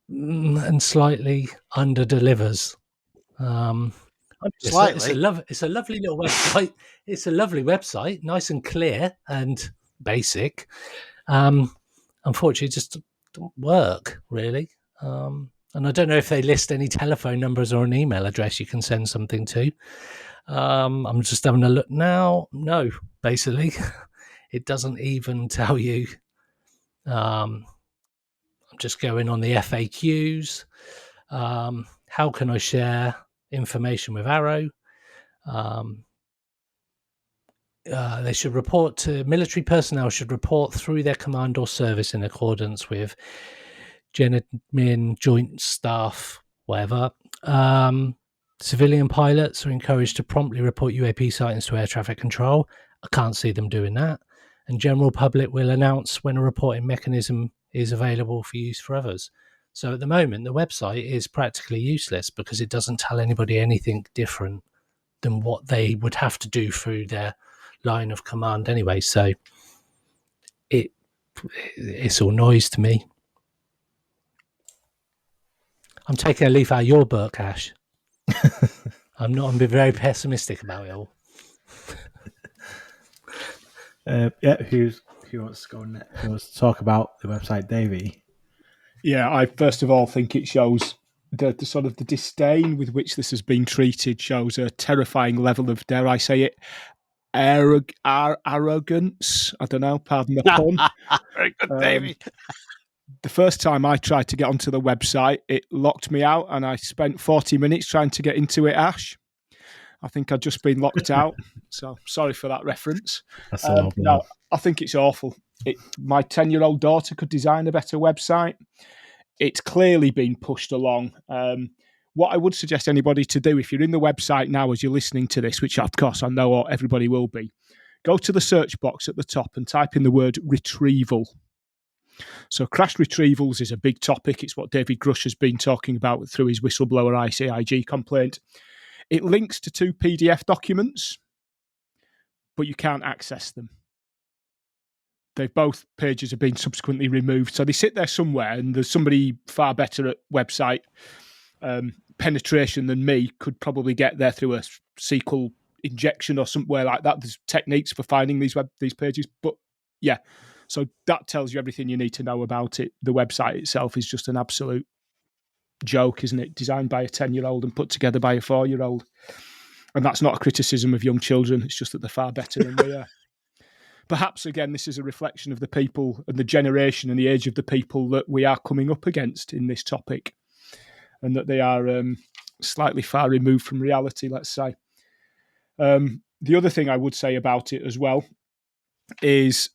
and slightly under delivers. Slightly. It's a lovely little website. It's a lovely website, nice and clear and basic. Unfortunately, it just don't work really. And I don't know if they list any telephone numbers or an email address you can send something to. I'm just having a look now. No, basically, it doesn't even tell you. I'm just going on the FAQs. How can I share information with Arrow? They should report to military personnel should report through their command or service in accordance with GenAdmin, Joint Staff, whatever. Civilian pilots are encouraged to promptly report UAP sightings to air traffic control. I can't see them doing that. And general public will announce when a reporting mechanism is available for use for others. So at the moment, the website is practically useless because it doesn't tell anybody anything different than what they would have to do through their line of command anyway. So it's all noise to me. I'm taking a leaf out of your book, Ash. I'm being very pessimistic about it all. Who wants to go next? Who wants to talk about the website, Davey? Yeah, I first of all think it shows the sort of the disdain with which this has been treated shows a terrifying level of, dare I say it, arrogance. I don't know, pardon the pun. Very good, Davey. The first time I tried to get onto the website, it locked me out, and I spent 40 minutes trying to get into it, Ash. I think I'd just been locked out, so sorry for that reference. No, I think it's awful. My 10-year-old daughter could design a better website. It's clearly been pushed along. What I would suggest anybody to do, if you're in the website now as you're listening to this, which of course I know everybody will be, go to the search box at the top and type in the word retrieval. So crash retrievals is a big topic. It's what David Grush has been talking about through his whistleblower ICIG complaint. It links to 2 PDF documents, but you can't access them. both pages have been subsequently removed. So they sit there somewhere, and there's somebody far better at website penetration than me could probably get there through a SQL injection or somewhere like that. There's techniques for finding these pages, but yeah. So that tells you everything you need to know about it. The website itself is just an absolute joke, isn't it? Designed by a 10-year-old and put together by a 4-year-old. And that's not a criticism of young children. It's just that they're far better than we are. Perhaps, again, this is a reflection of the people and the generation and the age of the people that we are coming up against in this topic, and that they are slightly far removed from reality, let's say. The other thing I would say about it as well is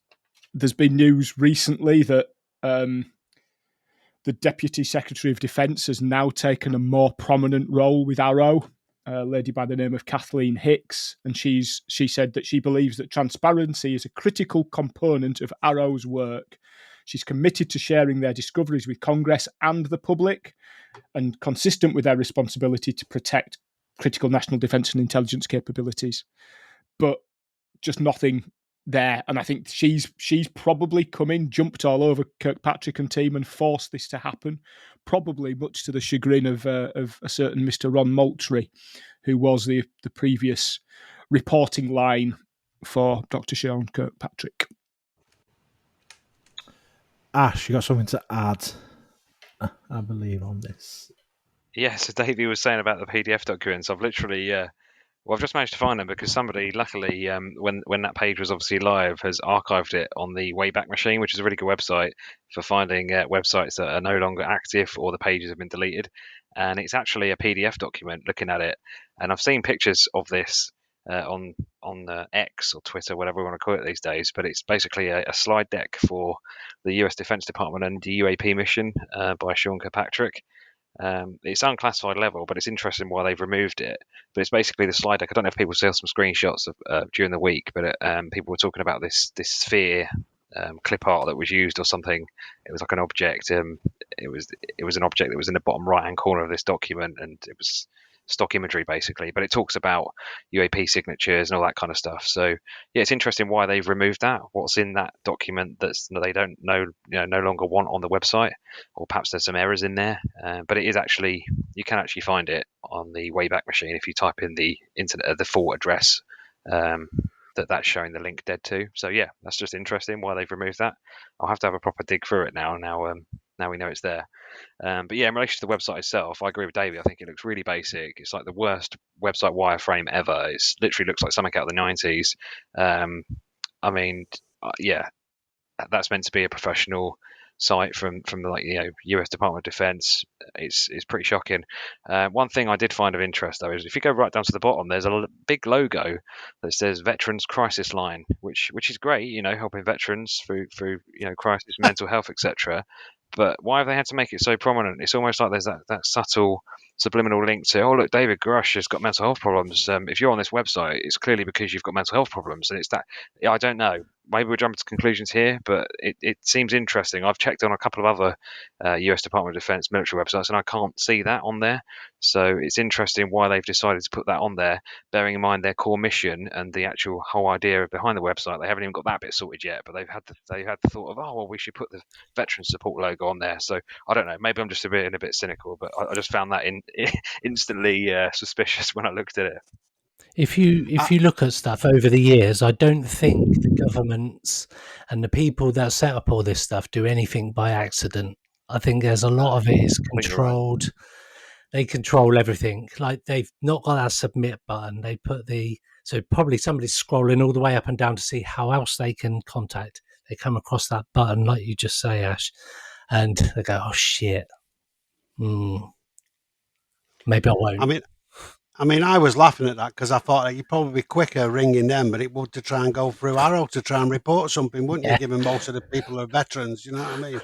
there's been news recently that the Deputy Secretary of Defence has now taken a more prominent role with Arrow, a lady by the name of Kathleen Hicks, and she said that she believes that transparency is a critical component of Arrow's work. She's committed to sharing their discoveries with Congress and the public, and consistent with their responsibility to protect critical national defence and intelligence capabilities. But just nothing there, and I think she's probably jumped all over Kirkpatrick and team and forced this to happen, probably much to the chagrin of a certain Mr. Ron Moultrie, who was the previous reporting line for Dr. Sean Kirkpatrick. Ash, you got something to add, I believe, on this? Yes, so Davey was saying about the PDF documents. I've literally I've just managed to find them because somebody, luckily, when that page was obviously live, has archived it on the Wayback Machine, which is a really good website for finding websites that are no longer active or the pages have been deleted. And it's actually a PDF document looking at it. And I've seen pictures of this on X or Twitter, whatever we want to call it these days. But it's basically a slide deck for the US Defense Department and the UAP mission by Sean Kirkpatrick. It's unclassified level, but it's interesting why they've removed it. But it's basically the slide deck. I don't know if people saw some screenshots of during the week, but people were talking about this sphere clip art that was used or something. It was like an object. It was an object that was in the bottom right hand corner of this document, and it was stock imagery basically. But it talks about UAP signatures and all that kind of stuff. So yeah, it's interesting why they've removed that. What's in that document that's they don't know, no longer want on the website, or perhaps there's some errors in there. But it is actually, you can actually find it on the Wayback Machine if you type in the internet the full address. That's showing the link dead to. So yeah, that's just interesting why they've removed that. I'll have to have a proper dig through it now we know it's there. But yeah, in relation to the website itself, I agree with Davey. I think it looks really basic. It's like the worst website wireframe ever. It literally looks like something out of the 90s. I mean, yeah, that's meant to be a professional site from the US Department of Defense. It's pretty shocking. One thing I did find of interest though is if you go right down to the bottom, there's a big logo that says Veterans Crisis Line, which is great, helping veterans through crisis, mental health, etc. But why have they had to make it so prominent? It's almost like there's that subtle subliminal link to, oh look, David Grush has got mental health problems. If you're on this website, it's clearly because you've got mental health problems, and it's that. I don't know. Maybe we're jumping to conclusions here, but it seems interesting. I've checked on a couple of other US Department of Defense military websites, and I can't see that on there. So it's interesting why they've decided to put that on there, bearing in mind their core mission and the actual whole idea behind the website. They haven't even got that bit sorted yet, but they've had the thought of, oh well, we should put the veteran support logo on there. So I don't know. Maybe I'm just a bit cynical, but I just found that instantly suspicious when I looked at it. If you look at stuff over the years, I don't think the governments and the people that set up all this stuff do anything by accident. I think there's a lot of it is controlled. They control everything. Like they've not got that submit button. They put so probably somebody's scrolling all the way up and down to see how else they can contact. They come across that button, like you just say, Ash, and they go, "Oh shit, maybe I won't." I mean, I was laughing at that because I thought that you'd probably be quicker ringing them, but it would to try and go through Arrow to try and report something, wouldn't you? Given most of the people are veterans, you know what I mean?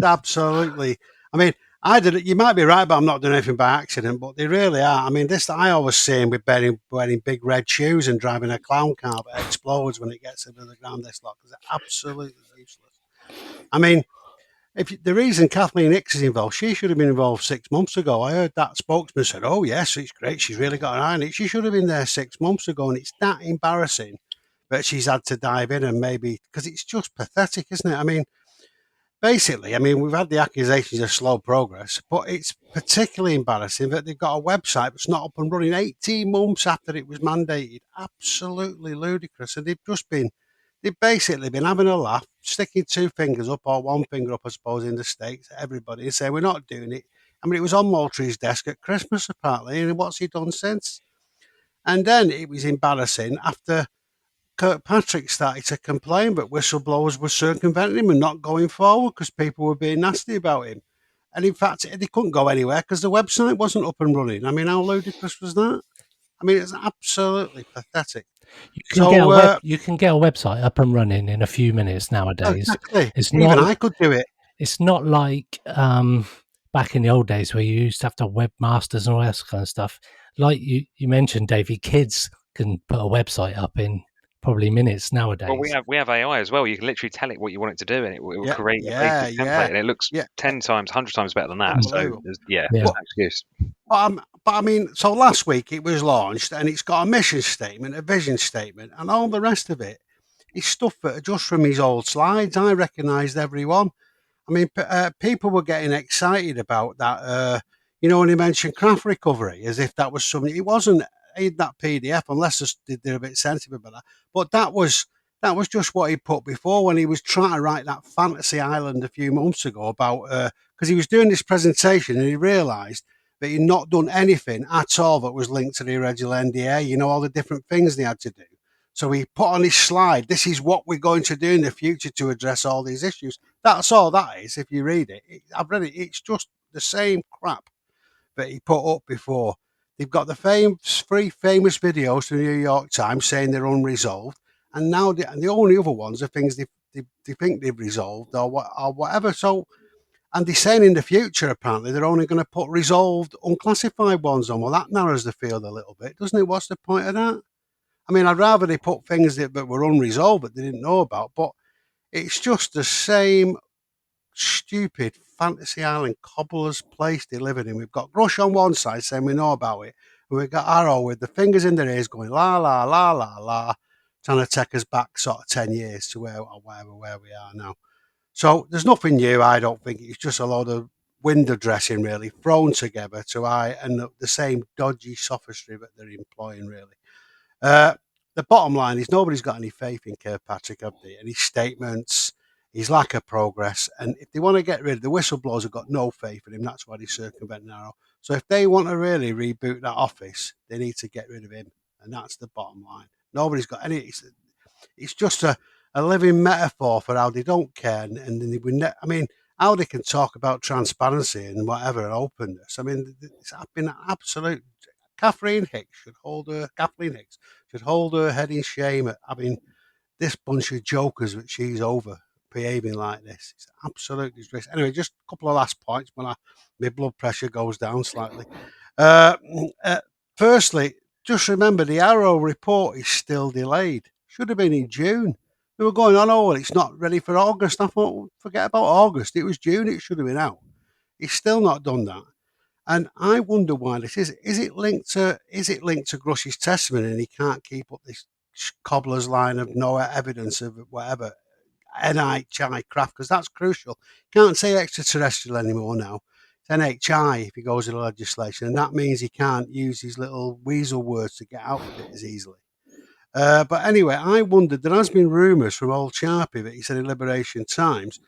Absolutely. I mean, I did it. You might be right, but I'm not doing anything by accident. But they really are. I mean, this I always see with wearing big red shoes and driving a clown car that explodes when it gets into the ground. This lot because they're absolutely useless. I mean. The reason Kathleen Hicks is involved, she should have been involved 6 months ago. I heard that spokesman said, "Oh yes, it's great. She's really got an eye on it. She should have been there 6 months ago." And it's that embarrassing but she's had to dive in and maybe, because it's just pathetic, isn't it? I mean, basically, we've had the accusations of slow progress, but it's particularly embarrassing that they've got a website that's not up and running 18 months after it was mandated. Absolutely ludicrous. And they've basically been having a laugh, sticking two fingers up, or one finger up, I suppose, in the States, everybody, and saying, we're not doing it. It was on Moultrie's desk at Christmas, apparently, and what's he done since? And then it was embarrassing after Kirkpatrick started to complain that whistleblowers were circumventing him and not going forward because people were being nasty about him. And in fact, they couldn't go anywhere because the website wasn't up and running. How ludicrous was that? It's absolutely pathetic. You can get a website up and running in a few minutes nowadays. Exactly. Even I could do it. It's not like back in the old days where you used to have to webmasters and all that kind of stuff. Like you mentioned, Davey, kids can put a website up in probably minutes nowadays. Well, we have AI as well. You can literally tell it what you want it to do, and it will create a basic template, and it looks 10 times, 100 times better than that. So, no excuse. But so last week it was launched, and it's got a mission statement, a vision statement, and all the rest of it is stuff that are just from his old slides. I recognised every one. People were getting excited about that. When he mentioned craft recovery, as if that was something. It wasn't in that PDF, unless they're a bit sensitive about that. But that was just what he put before when he was trying to write that fantasy island a few months ago about because he was doing this presentation and he realised that he'd not done anything at all that was linked to the original NDA. All the different things they had to do. So he put on his slide, this is what we're going to do in the future to address all these issues. That's all that is. If you read it, I've read it. It's just the same crap that he put up before. They've got the three famous videos from the New York Times saying they're unresolved, and now the only other ones are things they think they've resolved or whatever. So, and they're saying in the future apparently they're only going to put resolved unclassified ones on. Well, that narrows the field a little bit, doesn't it? What's the point of that? I'd rather they put things that were unresolved that they didn't know about, but it's just the same stupid fantasy island cobbler's place they live in. We've got Grush on one side saying we know about it, and we've got Arrow with the fingers in their ears going la la la la la, trying to take us back sort of 10 years to where we are now. So there's nothing new, I don't think. It's just a load of window dressing really thrown together and the same dodgy sophistry that they're employing really. The bottom line is nobody's got any faith in Kirkpatrick, have they? And his statements, his lack of progress. And if they want to get rid of the whistleblowers, have got no faith in him. That's why they circumvent Arrow. So if they want to really reboot that office, they need to get rid of him. And that's the bottom line. Nobody's got any. It's just a living metaphor for how they don't care. How they can talk about transparency and whatever and openness. It's been an absolute. Kathleen Hicks should hold her head in shame at having this bunch of jokers that she's over behaving like this. It's absolute disgrace. Anyway, just a couple of last points when my blood pressure goes down slightly. Firstly, just remember the Arrow report is still delayed. Should have been in June. They were going on, it's not ready for August. I thought, forget about August. It was June. It should have been out. He's still not done that. And I wonder why this is. Is it linked to Grush's testimony and he can't keep up this cobbler's line of no evidence of whatever, NHI craft, because that's crucial. Can't say extraterrestrial anymore now. It's NHI if he goes into legislation, and that means he can't use his little weasel words to get out of it as easily. But anyway, I wondered, there has been rumours from old Sharpie that he said in Liberation Times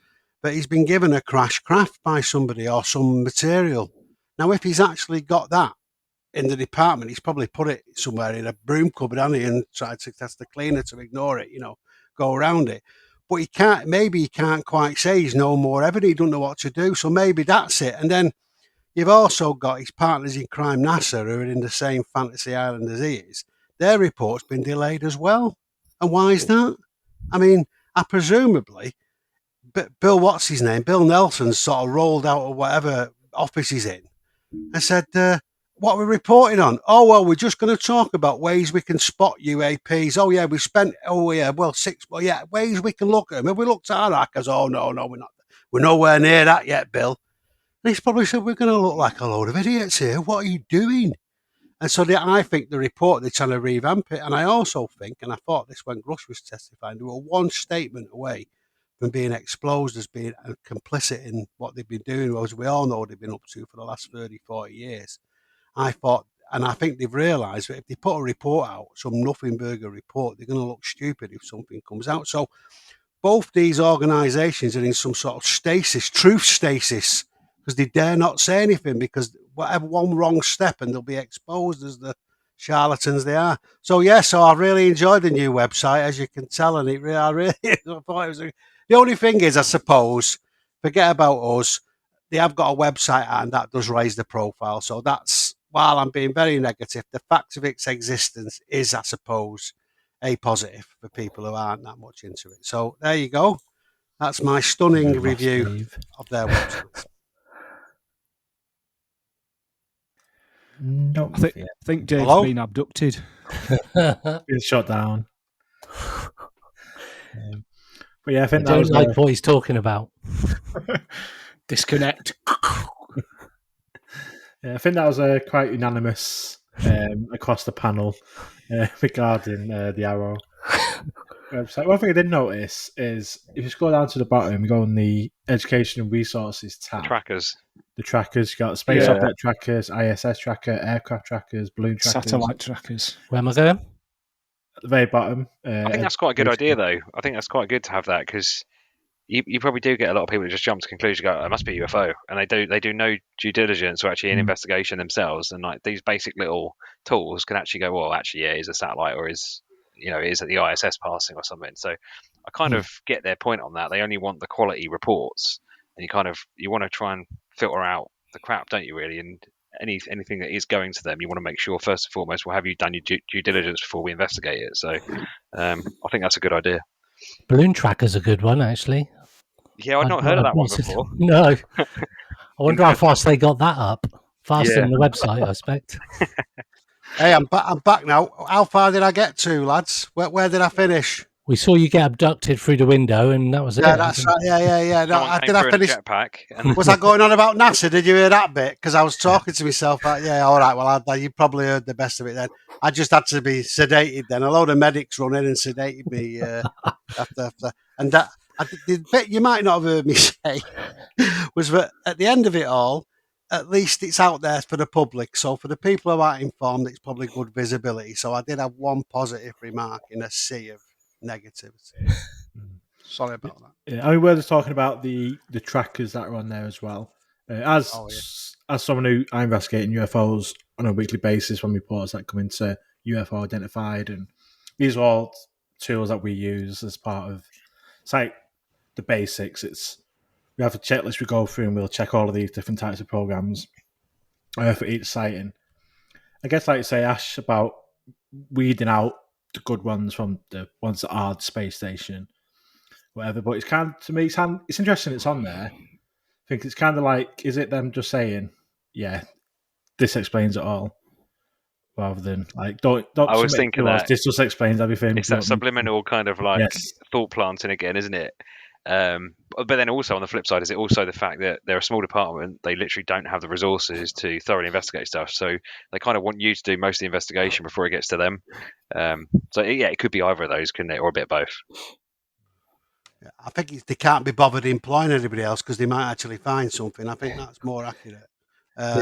that he's been given a crash craft by somebody or some material. Now, if he's actually got that in the department, he's probably put it somewhere in a broom cupboard, hasn't he, and tried to test the cleaner to ignore it, go around it. But he can't quite say he's no more evidence. He don't know what to do. So maybe that's it. And then you've also got his partners in crime, NASA, who are in the same fantasy island as he is. Their report's been delayed as well. And why is that? I presumably, Bill Nelson's sort of rolled out of whatever office he's in. I said, what are we reporting on? Oh, well, we're just going to talk about ways we can spot UAPs. Oh, yeah, we spent, ways we can look at them. Have we looked at our hackers? Oh, no, we're not. We're nowhere near that yet, Bill. And he's probably said, we're going to look like a load of idiots here. What are you doing? And so I think the report, they're trying to revamp it. And I also think, and I thought this when Grush was testifying, they were one statement away from being exposed as being complicit in what they've been doing, as we all know what they've been up to for the last 30, 40 years. I thought, and I think they've realised that if they put a report out, some nothing burger report, they're going to look stupid if something comes out. So both these organisations are in some sort of stasis, truth stasis, because they dare not say anything, because whatever one wrong step and they'll be exposed as the charlatans they are. So so I really enjoyed the new website, as you can tell, and I really I thought it was the only thing is, I suppose, forget about us, they have got a website and that does raise the profile. So that's, while I'm being very negative, the fact of its existence is, I suppose, a positive for people who aren't that much into it. So there you go. That's my stunning review of their website. No, I think Dave's been abducted. Been shot down. But yeah, I think I don't like what he's talking about. Disconnect. Yeah, I think that was quite unanimous across the panel regarding the Arrow website. One thing I did notice is if you scroll down to the bottom, you go on the Education and Resources tab. The trackers. You got space object trackers, ISS tracker, aircraft trackers, balloon trackers, satellite trackers. Where am I going? At the very bottom. I think that's quite a good idea, though. I think that's quite good to have that, because you probably do get a lot of people that just jump to conclusion, go, it must be a UFO, and they do no due diligence or actually an investigation themselves. And like these basic little tools can actually go, well, actually, is a satellite, or is at the ISS passing or something. So I kind of get their point on that. They only want the quality reports, and you want to try and filter out the crap, don't you? Really, and anything that is going to them, you want to make sure first and foremost, well, have you done your due diligence before we investigate it? So I think that's a good idea. Balloon tracker's a good one, actually. Yeah, I'd not heard of that one before. No. I wonder how fast they got that up. Faster than the website, I expect. Hey, I'm back now. How far did I get to, lads? Where did I finish? We saw you get abducted through the window, and that was it. Yeah, that's right. Yeah. No, did I finish? Was I going on about NASA? Did you hear that bit? Because I was talking to myself. All right. Well, you probably heard the best of it then. I just had to be sedated then. A load of medics run in and sedated me after. And that the bit you might not have heard me say was that at the end of it all, at least it's out there for the public. So for the people who aren't informed, it's probably good visibility. So I did have one positive remark in a sea of negativity. Sorry about that. Yeah, I mean, we're just talking about the trackers that are on there as well. As someone who I investigate in UFOs on a weekly basis, when reports that come into UFO identified, and these are all tools that we use as part of, it's like the basics. We have a checklist we go through, and we'll check all of these different types of programs for each sighting. I guess, like you say, Ash, about weeding out the good ones from the ones that are the space station, whatever. But it's kind of, to me, it's interesting. It's on there. I think it's kind of like, is it them just saying, "Yeah, this explains it all," rather than like, don't. I was thinking that this just explains everything. It's that subliminal kind of like thought planting again, isn't it? But then also on the flip side, is it also the fact that they're a small department, they literally don't have the resources to thoroughly investigate stuff, so they kind of want you to do most of the investigation before it gets to them. So yeah, it could be either of those, couldn't it, or a bit of both. I think they can't be bothered employing anybody else because they might actually find something. I think that's more accurate.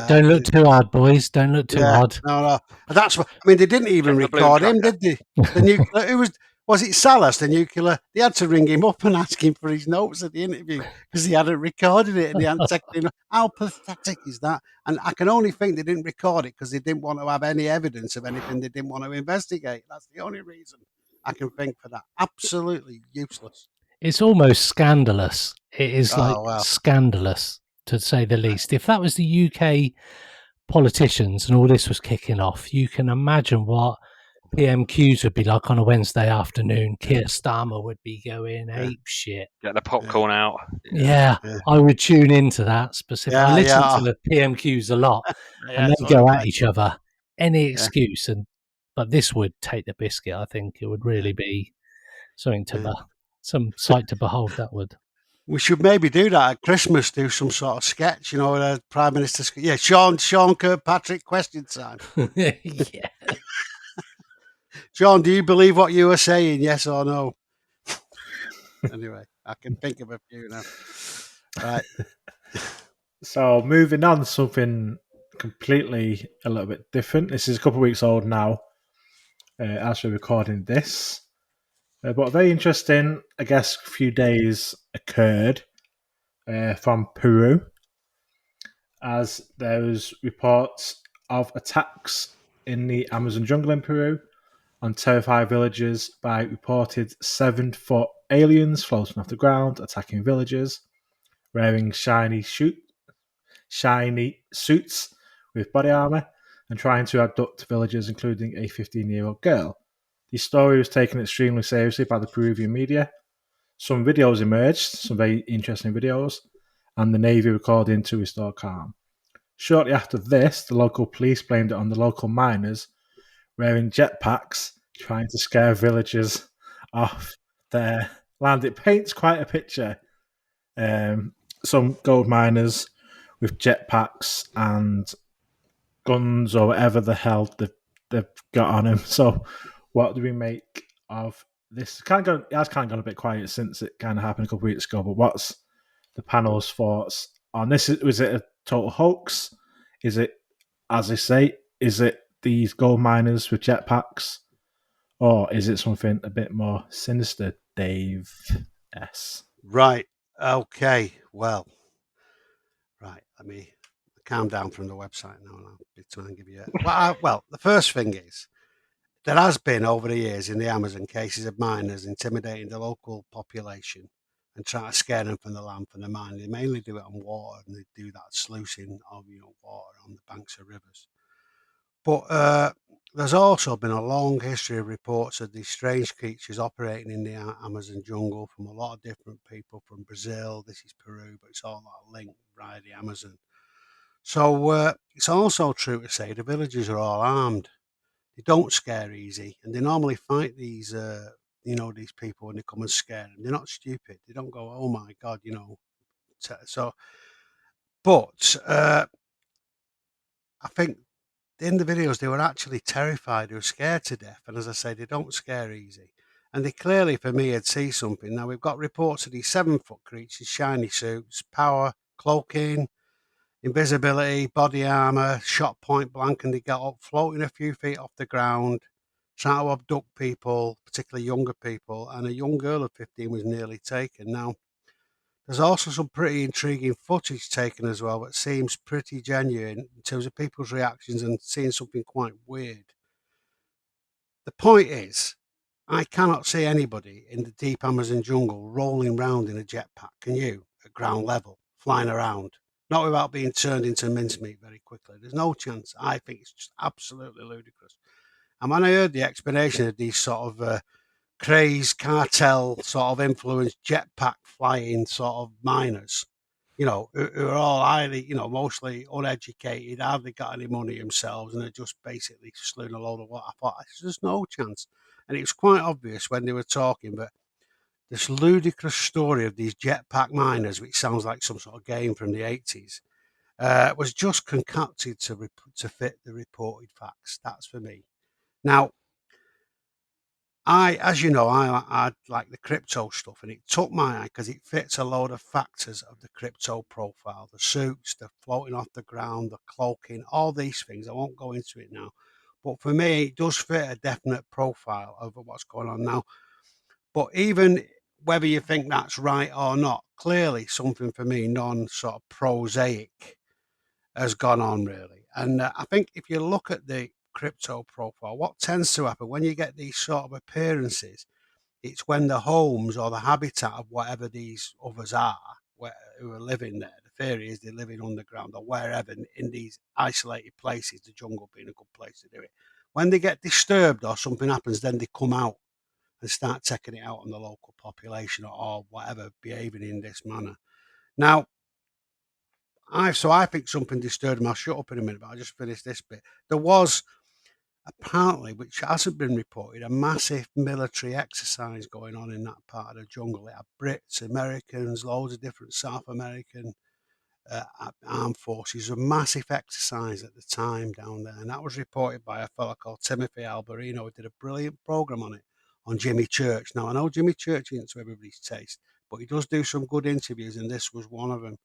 Don't look too hard, boys. Don't look too hard. No. That's what I mean. They didn't even record him, did they? The nuclear. Who was it? Salas, the nuclear. They had to ring him up and ask him for his notes at the interview because he hadn't recorded it and he hadn't taken him. How pathetic is that? And I can only think they didn't record it because they didn't want to have any evidence of anything they didn't want to investigate. That's the only reason I can think for that. Absolutely useless. It's almost scandalous. It is scandalous, to say the least. If that was the UK politicians and all this was kicking off, you can imagine what PMQs would be like on a Wednesday afternoon. Keir Starmer would be going ape shit. Get the popcorn out. Yeah, I would tune into that specifically. I listen to the PMQs a lot, and then go at each other. Any excuse, but this would take the biscuit. I think it would really be something to some sight to behold. That would. We should maybe do that at Christmas. Do some sort of sketch, a Prime Minister. Yeah, Sean Kirkpatrick question time. Yeah. Sean, do you believe what you were saying? Yes or no? Anyway, I can think of a few now. Right. So moving on to something completely a little bit different. This is a couple of weeks old now, as we're recording this. But very interesting, I guess, a few days occurred from Peru, as there was reports of attacks in the Amazon jungle in Peru on terrified villagers by reported 7-foot aliens floating off the ground, attacking villagers, wearing shiny suits with body armor, and trying to abduct villagers, including a 15-year-old girl. The story was taken extremely seriously by the Peruvian media. Some videos emerged, some very interesting videos, and the Navy recording to restore calm. Shortly after this, the local police blamed it on the local miners wearing jetpacks, trying to scare villagers off their land. It paints quite a picture. Some gold miners with jetpacks and guns or whatever the hell they've got on them. So, what do we make of this? It has kind of gone a bit quiet since it kind of happened a couple of weeks ago. But what's the panel's thoughts on this? Was it a total hoax? Is it, as they say, is it these gold miners with jetpacks, or is it something a bit more sinister, Dave S? Right. Okay. Well. Right. Let me calm down from the website now, and I'll be trying to give you. Well, the first thing is there has been over the years in the Amazon cases of miners intimidating the local population and trying to scare them from the land from the mine. They mainly do it on water, and they do that sluicing of water on the banks of rivers. But there's also been a long history of reports of these strange creatures operating in the Amazon jungle from a lot of different people from Brazil. This is Peru, but it's all linked via the Amazon. So it's also true to say the villagers are all armed. They don't scare easy, and they normally fight these these people when they come and scare them. They're not stupid. They don't go, oh my God, So, but I think in the videos they were actually terrified. They were scared to death, and as I say, they don't scare easy. And they clearly, for me, had seen something. Now we've got reports of these 7-foot creatures, shiny suits, power, cloaking, invisibility, body armor, shot point blank, and they get up floating a few feet off the ground, trying to abduct people, particularly younger people, and a young girl of 15 was nearly taken. Now, there's also some pretty intriguing footage taken as well, that seems pretty genuine in terms of people's reactions and seeing something quite weird. The point is, I cannot see anybody in the deep Amazon jungle rolling around in a jetpack, can you, at ground level, flying around? Not without being turned into mincemeat very quickly. There's no chance. I think it's just absolutely ludicrous. And when I heard the explanation of these sort of crazed cartel sort of influenced jetpack flying sort of miners, who are all highly, mostly uneducated, hardly got any money themselves, and are just basically slewing a load of what I thought, there's no chance. And it was quite obvious when they were talking, but this ludicrous story of these jetpack miners, which sounds like some sort of game from the 80s, was just concocted to fit the reported facts. That's for me. Now, as you know, I like the crypto stuff, and it took my eye because it fits a load of factors of the crypto profile: the suits, the floating off the ground, the cloaking, all these things. I won't go into it now, but for me, it does fit a definite profile over what's going on now. But even whether you think that's right or not, clearly something for me sort of prosaic has gone on, really. And I think if you look at the crypto profile, what tends to happen when you get these sort of appearances, it's when the homes or the habitat of whatever these others are, who are living there. The theory is they're living underground or wherever in these isolated places, the jungle being a good place to do it. When they get disturbed or something happens, then they come out and start taking it out on the local population or whatever, behaving in this manner. Now, I think something disturbed them. I'll shut up in a minute, but I'll just finish this bit. There was apparently, which hasn't been reported, a massive military exercise going on in that part of the jungle. It had Brits, Americans, loads of different South American armed forces. A massive exercise at the time down there, and that was reported by a fellow called Timothy Alberino, who did a brilliant program on it on Jimmy Church. Now, I know Jimmy Church isn't to everybody's taste, but he does do some good interviews, and this was one of them.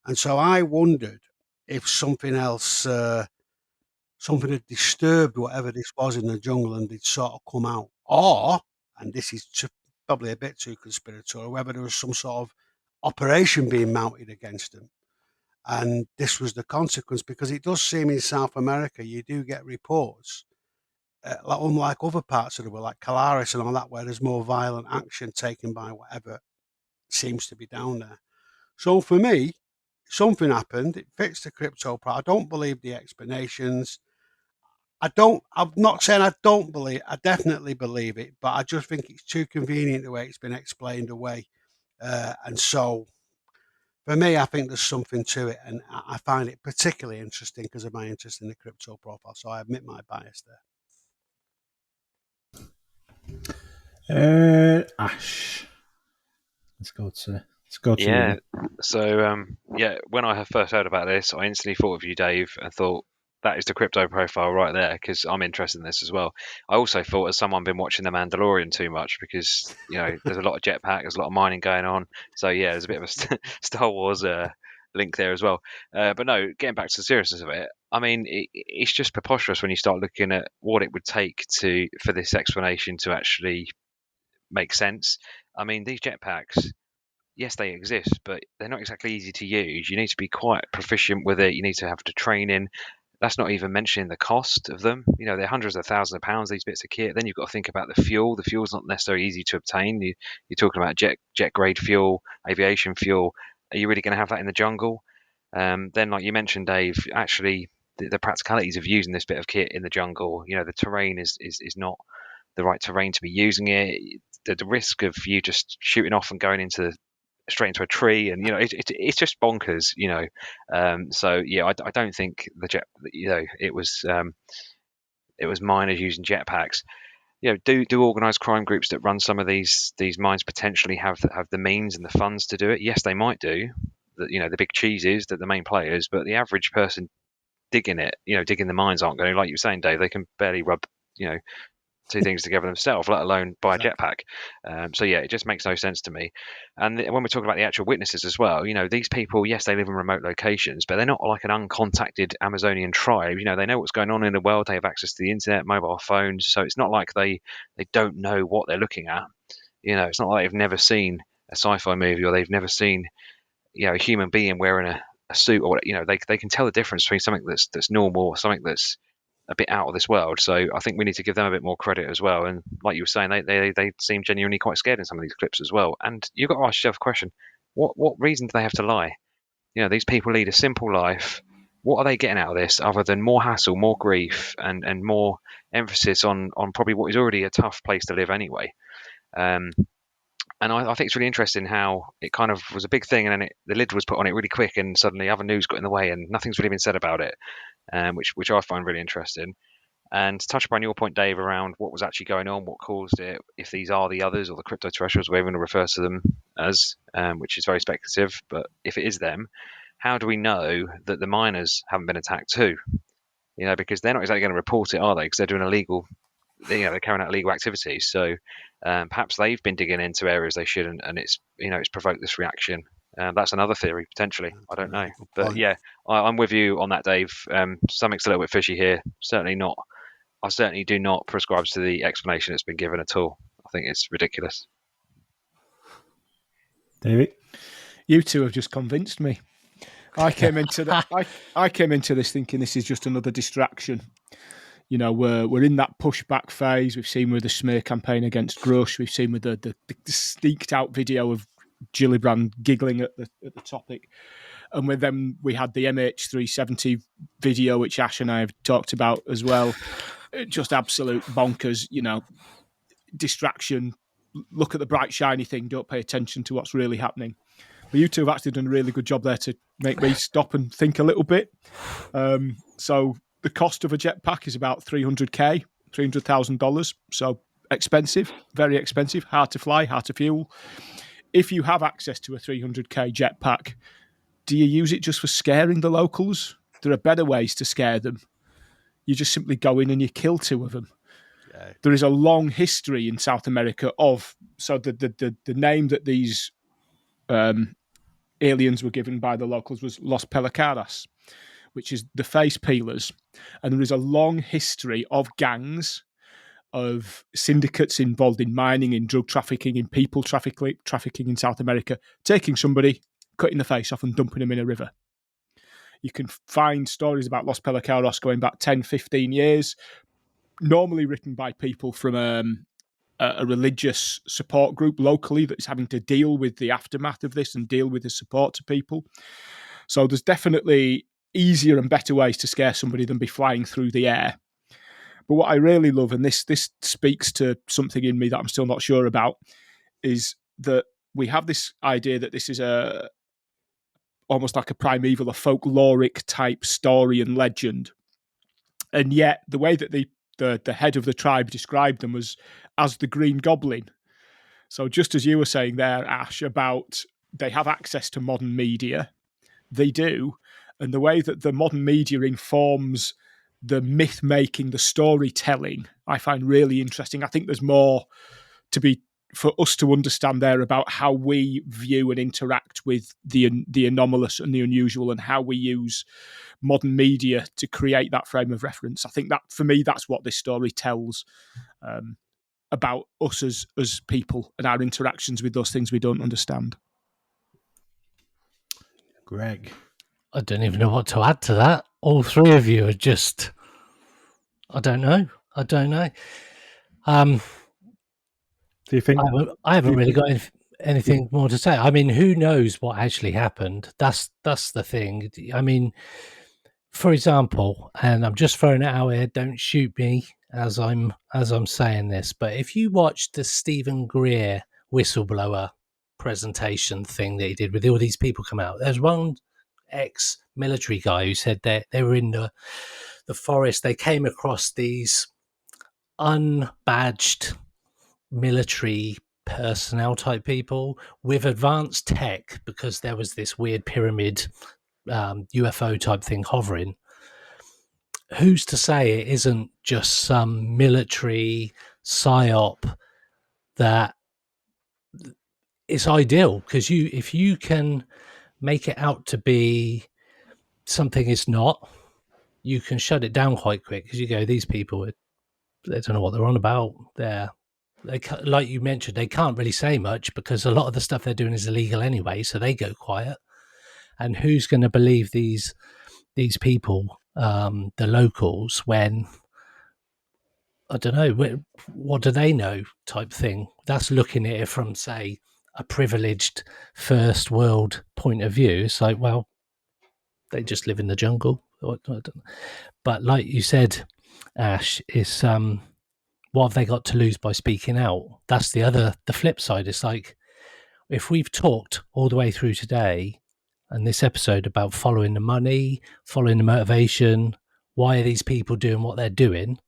And so I wondered if something else, something had disturbed whatever this was in the jungle and they'd sort of come out. Or, and this is probably a bit too conspiratorial, whether there was some sort of operation being mounted against them. And this was the consequence, because it does seem in South America, you do get reports, unlike other parts of the world, like Calaris and all that, where there's more violent action taken by whatever seems to be down there. So for me, something happened. It fits the crypto part. I don't believe the explanations. I'm not saying I don't believe, I definitely believe it, but I just think it's too convenient the way it's been explained away. And so for me, I think there's something to it, and I find it particularly interesting because of my interest in the crypto profile. So I admit my bias there. Ash. Let's go to Yeah. you. So when I first heard about this, I instantly thought of you, Dave, and thought that is the crypto profile right there, because I'm interested in this as well. I also thought, as someone been watching The Mandalorian too much, because there's a lot of jetpack, there's a lot of mining going on. So yeah, there's a bit of a Star Wars link there as well. But no, getting back to the seriousness of it, I mean, it's just preposterous when you start looking at what it would take for this explanation to actually make sense. I mean, these jetpacks, yes, they exist, but they're not exactly easy to use. You need to be quite proficient with it. You need to have the training. That's not even mentioning the cost of them. They're hundreds of thousands of pounds, these bits of kit. Then you've got to think about the fuel. The fuel's not necessarily easy to obtain. You're talking about jet grade fuel, aviation fuel. Are you really going to have that in the jungle? Then, like you mentioned, Dave, actually, the practicalities of using this bit of kit in the jungle, the terrain is not the right terrain to be using it. The risk of you just shooting off and going straight into a tree, and it's just bonkers. So yeah, I don't think the jet, it was miners using jetpacks. Do organized crime groups that run some of these mines potentially have the means and the funds to do it? Yes, they might do. The big cheeses, the main players, but the average person digging the mines aren't going to, like you were saying, Dave. They can barely rub two things together themselves, let alone buy a jetpack. So yeah, it just makes no sense to me. And when we're talking about the actual witnesses as well, these people, yes, they live in remote locations, but they're not like an uncontacted Amazonian tribe. They know what's going on in the world. They have access to the internet, mobile phones. So it's not like they don't know what they're looking at. It's not like they've never seen a sci-fi movie, or they've never seen a human being wearing a suit, or they can tell the difference between something that's normal or something that's a bit out of this world. So I think we need to give them a bit more credit as well. And like you were saying, they seem genuinely quite scared in some of these clips as well. And you've got to ask yourself a question: what reason do they have to lie? These people lead a simple life. What are they getting out of this other than more hassle, more grief, and more emphasis on probably what is already a tough place to live anyway? And I think it's really interesting how it kind of was a big thing, and then the lid was put on it really quick, and suddenly other news got in the way, and nothing's really been said about it, which I find really interesting. And to touch upon your point, Dave, around what was actually going on, what caused it, if these are the others or the crypto terrestrials, we're going to refer to them as, which is very speculative, but if it is them, how do we know that the miners haven't been attacked too? Because they're not exactly going to report it, are they? Because they're doing illegal, they're carrying out illegal activities. So perhaps they've been digging into areas they shouldn't, and it's provoked this reaction. That's another theory potentially. I don't know, but yeah, I'm with you on that, Dave. Something's a little bit fishy here. I certainly do not prescribe to the explanation that's been given at all. I think it's ridiculous. Davey, you two have just convinced me. I came into this thinking this is just another distraction. We're in that pushback phase. We've seen with the smear campaign against Grush. We've seen with the sneaked out video of Gillibrand giggling at the topic. And with them, we had the MH370 video, which Ash and I have talked about as well. Just absolute bonkers, distraction. Look at the bright, shiny thing. Don't pay attention to what's really happening. But you two have actually done a really good job there to make me stop and think a little bit. So the cost of a jetpack is about $300,000. So expensive, very expensive, hard to fly, hard to fuel. If you have access to a $300K jetpack, do you use it just for scaring the locals? There are better ways to scare them. You just simply go in and you kill two of them. Yeah. There is a long history in South America of, so the name that these aliens were given by the locals was Los Pelacaras, which is the face peelers. And there is a long history of gangs, of syndicates involved in mining, in drug trafficking, in people trafficking in South America, taking somebody, cutting the face off and dumping them in a river. You can find stories about Los Pelacaros going back 10, 15 years, normally written by people from a religious support group locally that's having to deal with the aftermath of this and deal with the support to people. So there's definitely easier and better ways to scare somebody than be flying through the air. But what I really love, and this speaks to something in me that I'm still not sure about, is that we have this idea that this is almost like a primeval, a folkloric type story and legend. And yet the way that the head of the tribe described them was as the Green Goblin. So just as you were saying there, Ash, about they have access to modern media, they do. And the way that the modern media informs the myth-making, the storytelling, I find really interesting. I think there's more for us to understand there about how we view and interact with the anomalous and the unusual, and how we use modern media to create that frame of reference. I think that, for me, that's what this story tells about us as people and our interactions with those things we don't understand. Greg? I don't even know what to add to that. All three of you are just... I don't know. Do you think... I haven't really got anything more to say. I mean, who knows what actually happened? That's the thing. I mean, for example, and I'm just throwing it out here, don't shoot me as I'm saying this, but if you watch the Stephen Greer whistleblower presentation thing that he did with all these people come out, there's one ex-military guy who said that they were in the forest. They came across these unbadged military personnel type people with advanced tech, because there was this weird pyramid UFO type thing hovering. Who's to say it isn't just some military psyop that is ideal? Because if you can make it out to be something it's not, you can shut it down quite quick, because you go, these people, they don't know what they're on about. They like you mentioned, they can't really say much because a lot of the stuff they're doing is illegal anyway, so they go quiet. And who's going to believe these people, the locals, when, I don't know, what do they know type thing? That's looking at it from, say, a privileged first world point of view. It's like, well, they just live in the jungle. But like you said, Ash, is what have they got to lose by speaking out? That's the flip side. It's like, if we've talked all the way through today and this episode about following the money, following the motivation, why are these people doing what they're doing?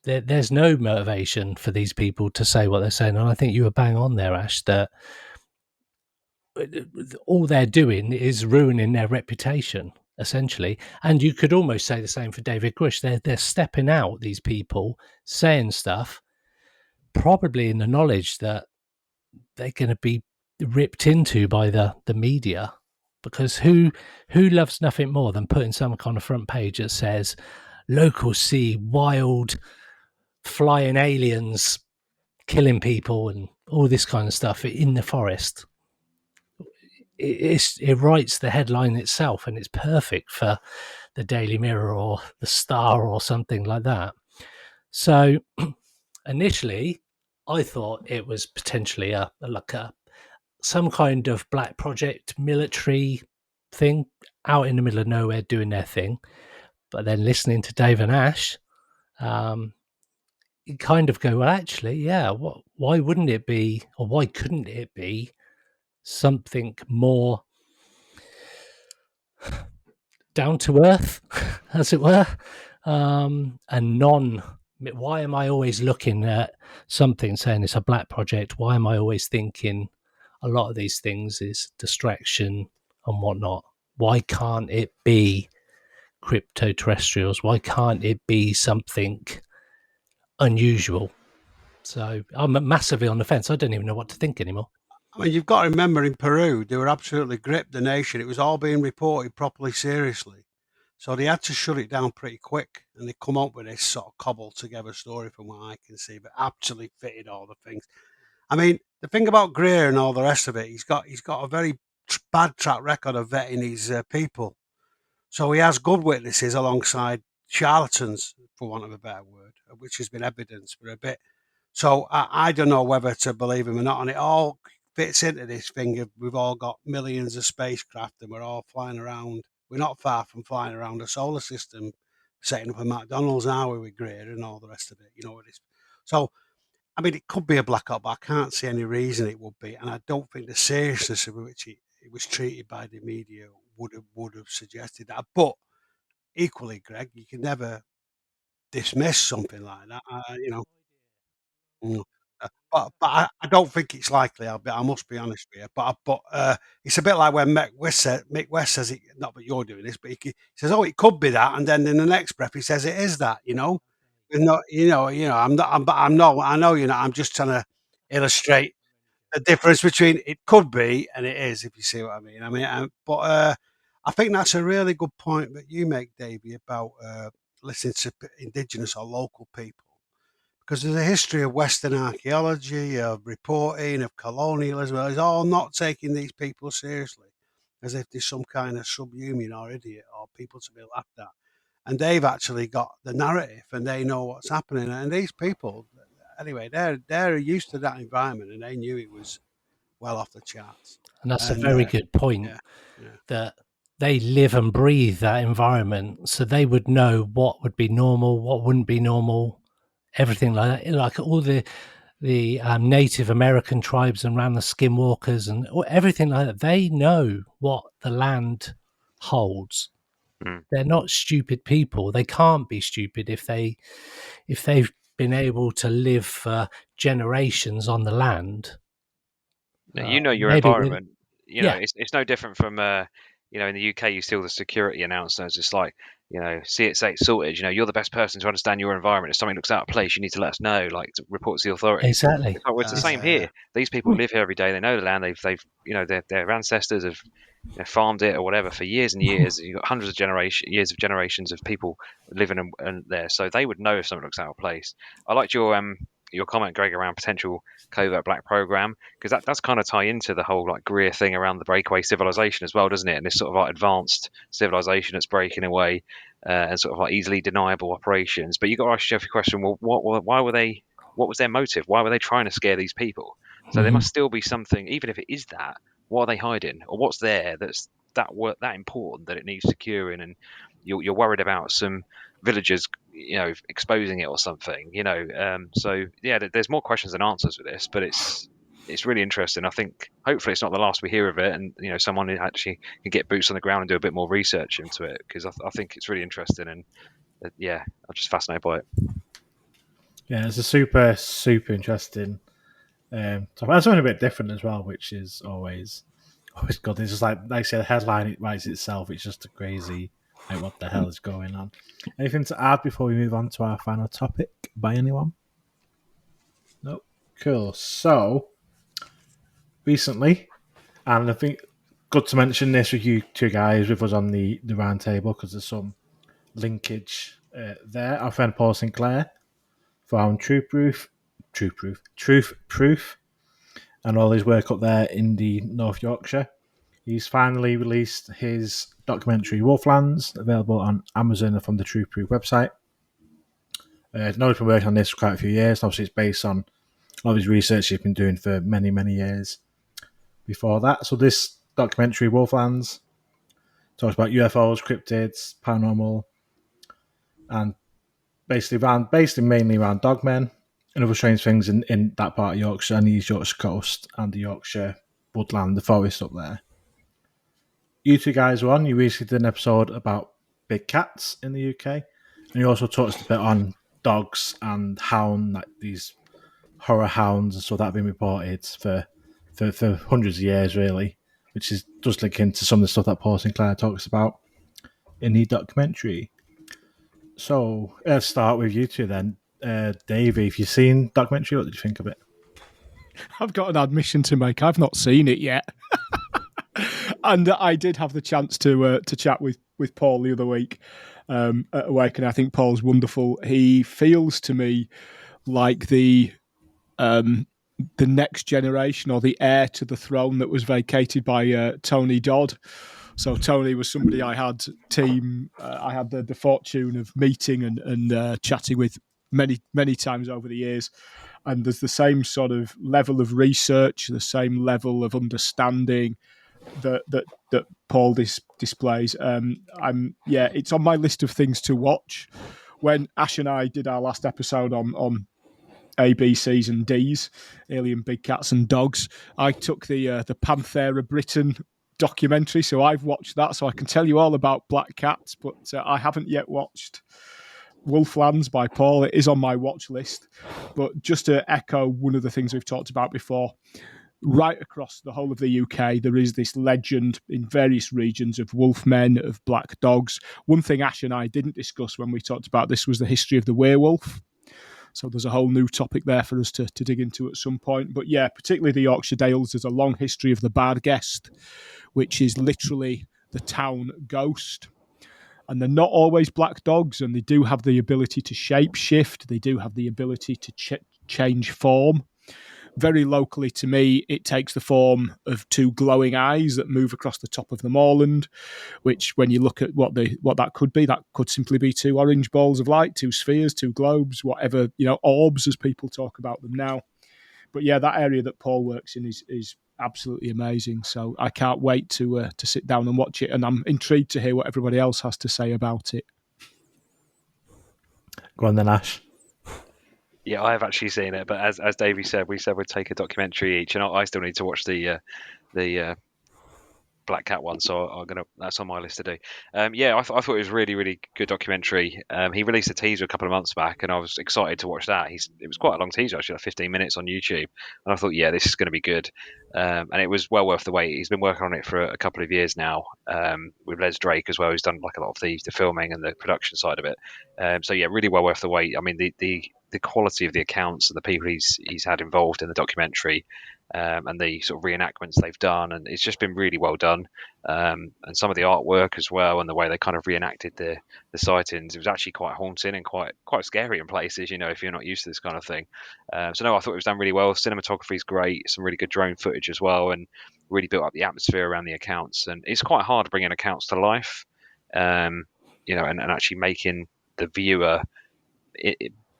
There's no motivation for these people to say what they're saying. And I think you were bang on there, Ash, that all they're doing is ruining their reputation, essentially. And you could almost say the same for David Grush. They're stepping out, these people, saying stuff, probably in the knowledge that they're going to be ripped into by the media, because who loves nothing more than putting some kind of front page that says locals see wild flying aliens killing people and all this kind of stuff in the forest. It writes the headline itself, and it's perfect for the Daily Mirror or the Star or something like that. So initially, I thought it was potentially some kind of black project military thing out in the middle of nowhere doing their thing. But then listening to Dave and Ash, you kind of go, well, actually, yeah, why wouldn't it be, or why couldn't it be something more down to earth, as it were, and non. Why am I always looking at something saying it's a black project? Why am I always thinking a lot of these things is distraction and whatnot? Why can't it be crypto terrestrials? Why can't it be something unusual? So I'm massively on the fence. I don't even know what to think anymore. I mean, you've got to remember in Peru, they were absolutely gripped, the nation. It was all being reported properly seriously. So they had to shut it down pretty quick. And they come up with this sort of cobbled together story from what I can see, but absolutely fitted all the things. I mean, the thing about Greer and all the rest of it, he's got a very bad track record of vetting his people. So he has good witnesses alongside charlatans, for want of a better word, which has been evidenced for a bit. So I don't know whether to believe him or not. And it all fits into this thing of we've all got millions of spacecraft and we're all flying around. We're not far from flying around the solar system, setting up a McDonald's, are we, with Greer and all the rest of it? You know what it is. So, I mean, it could be a blackout, but I can't see any reason it would be. And I don't think the seriousness of which it was treated by the media would have suggested that. But equally, Greg, you can never dismiss something like that. You know. Mm. But I don't think it's likely. I must be honest with you. But it's a bit like when Mick West says it. Not that you're doing this, but he says, "Oh, it could be that," and then in the next breath he says it is that. You know, I'm not. I'm not. I know you're not. I'm just trying to illustrate the difference between it could be and it is. If you see what I mean. I think that's a really good point that you make, Davey, about listening to indigenous or local people. Because there's a history of Western archaeology, of reporting, of colonialism. It's all not taking these people seriously, as if they're some kind of subhuman or idiot or people to be laughed at. And they've actually got the narrative, and they know what's happening. And these people, anyway, they're used to that environment, and they knew it was well off the charts. And that's a very good point. That they live and breathe that environment, so they would know what would be normal, what wouldn't be normal. Everything like that, like all the Native American tribes and around the skinwalkers and everything like that, they know what the land holds. They're not stupid people. They can't be stupid if they've been able to live for generations on the land. You know your environment. It's no different from in the UK you see all the security announcements. It's like, see it, say it's sorted. You're the best person to understand your environment. If something looks out of place, you need to let us know, like to report to the authorities. Exactly. It's the same here. These people live here every day. They know the land. They've their ancestors have farmed it or whatever for years and years. You've got hundreds of generations of people living in there, so they would know if something looks out of place. I liked your comment, Greg, around potential covert black program, because that does kind of tie into the whole like Greer thing around the breakaway civilization as well, doesn't it? And this sort of like advanced civilization that's breaking away and sort of like easily deniable operations. But you got to ask yourself the question: well, why were they? What was their motive? Why were they trying to scare these people? So there must still be something, even if it is that. What are they hiding, or what's there that's that important that it needs securing? And you're worried about some villagers exposing it or something, so yeah, there's more questions than answers with this, but it's really interesting. I think hopefully it's not the last we hear of it, and someone who actually can get boots on the ground and do a bit more research into it, because I think it's really interesting, and I'm just fascinated by it. Yeah, it's a super interesting topic. Something a bit different as well, which is always good. It's just like I said, the headline, it writes itself. It's just a crazy, like, what the hell is going on? Anything to add before we move on to our final topic by anyone? Nope. Cool. So, recently, and I think good to mention this with you two guys with us on the round table, because there's some linkage there. Our friend Paul Sinclair from Truth Proof, and all his work up there in the North Yorkshire. He's finally released his documentary Wolflands, available on Amazon and from the Truth Proof website. He's been working on this for quite a few years. Obviously, it's based on all his research he's been doing for many, many years before that. So this documentary, Wolflands, talks about UFOs, cryptids, paranormal, and basically mainly around dogmen and other strange things in that part of Yorkshire and the East Yorkshire coast and the Yorkshire woodland, the forest up there. you two guys were on, you recently did an episode about big cats in the UK, and you also touched a bit on dogs and hound, like these horror hounds, and so that have been reported for hundreds of years, really, which does link into some of the stuff that Paul Sinclair talks about in the documentary. So let's start with you two then. Davey, if you've seen documentary, what did you think of it? I've got an admission to make. I've not seen it yet. And I did have the chance to chat with Paul the other week at Awaken. I think Paul's wonderful. He feels to me like the next generation, or the heir to the throne that was vacated by Tony Dodd. So Tony was somebody I had the fortune of meeting and chatting with many times over the years. And there's the same sort of level of research, the same level of understanding that Paul displays. It's on my list of things to watch. When Ash and I did our last episode on A, B, C's and D's, Alien Big Cats and Dogs, I took the Panthera Britain documentary, so I've watched that, so I can tell you all about black cats, but I haven't yet watched Wolflands by Paul. It is on my watch list. But just to echo one of the things we've talked about before, right across the whole of the UK, there is this legend in various regions of wolfmen, of black dogs. One thing Ash and I didn't discuss when we talked about this was the history of the werewolf. So there's a whole new topic there for us to dig into at some point. But yeah, particularly the Yorkshire Dales, there's a long history of the Bardguest, which is literally the town ghost. And they're not always black dogs, and they do have the ability to shape shift. They do have the ability to change form. Very locally to me, it takes the form of two glowing eyes that move across the top of the moorland, which when you look at what that could simply be two orange balls of light, two spheres, two globes, whatever, orbs as people talk about them now. But yeah, that area that Paul works in is absolutely amazing. So I can't wait to sit down and watch it, and I'm intrigued to hear what everybody else has to say about it. Go on then, Ash. Yeah, I have actually seen it, but as Davey said, we said we'd take a documentary each, and I still need to watch the Black Cat one, so that's on my list to do. I thought it was a really, really good documentary. He released a teaser a couple of months back, and I was excited to watch that. It was quite a long teaser, actually, like 15 minutes on YouTube, and I thought, yeah, this is going to be good. And it was well worth the wait. He's been working on it for a couple of years now, with Les Drake as well. He's done like a lot of the filming and the production side of it. So yeah, really well worth the wait. I mean, the quality of the accounts and the people he's had involved in the documentary, and the sort of reenactments they've done, and it's just been really well done. And some of the artwork as well, and the way they kind of reenacted the sightings, it was actually quite haunting and quite scary in places, if you're not used to this kind of thing. So no, I thought it was done really well. Cinematography is great, some really good drone footage as well, and really built up the atmosphere around the accounts. And it's quite hard to bring in accounts to life, and actually making the viewer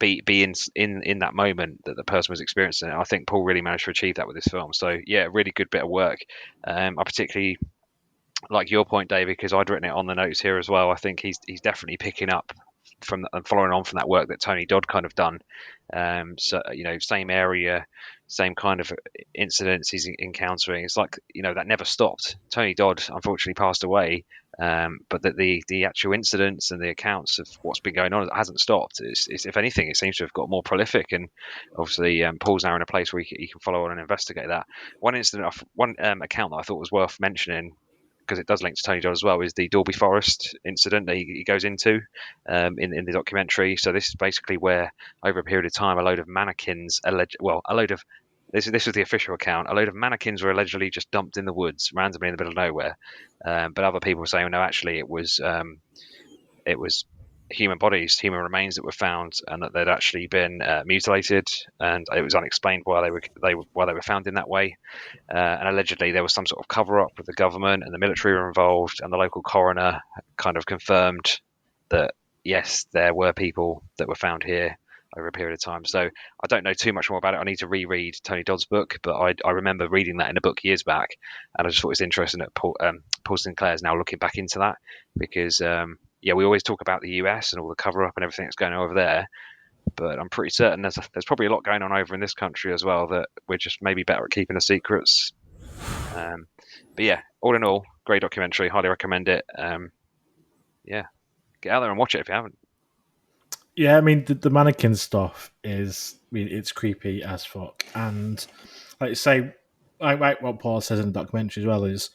be in that moment that the person was experiencing it. I think Paul really managed to achieve that with this film. So yeah, really good bit of work. I particularly like your point, David, because I'd written it on the notes here as well. I think he's definitely picking up from and following on from that work that Tony Dodd kind of done. So same area, same kind of incidents he's encountering. It's like that never stopped. Tony Dodd unfortunately passed away, but the actual incidents and the accounts of what's been going on, it hasn't stopped. It's if anything, it seems to have got more prolific. And obviously, Paul's now in a place where he can follow on and investigate that. One account that I thought was worth mentioning, because it does link to Tony Dodd as well, is the Dalby Forest incident that he goes into in the documentary. So this is basically where, over a period of time, a load of mannequins, this was the official account, a load of mannequins were allegedly just dumped in the woods randomly in the middle of nowhere. But other people were saying, no, actually it was human bodies, human remains that were found, and that they'd actually been mutilated, and it was unexplained why they were found in that way. And allegedly there was some sort of cover-up with the government, and the military were involved, and the local coroner kind of confirmed that yes, there were people that were found here over a period of time. So I don't know too much more about it. I need to reread Tony Dodd's book, but I remember reading that in a book years back, and I just thought it was interesting that Paul Sinclair's now looking back into that, because we always talk about the US and all the cover-up and everything that's going on over there, but I'm pretty certain there's probably a lot going on over in this country as well that we're just maybe better at keeping the secrets. But yeah, all in all, great documentary. Highly recommend it. Yeah, get out there and watch it if you haven't. Yeah, I mean the mannequin stuff it's creepy as fuck, and like you say, like what Paul says in the documentary as well is,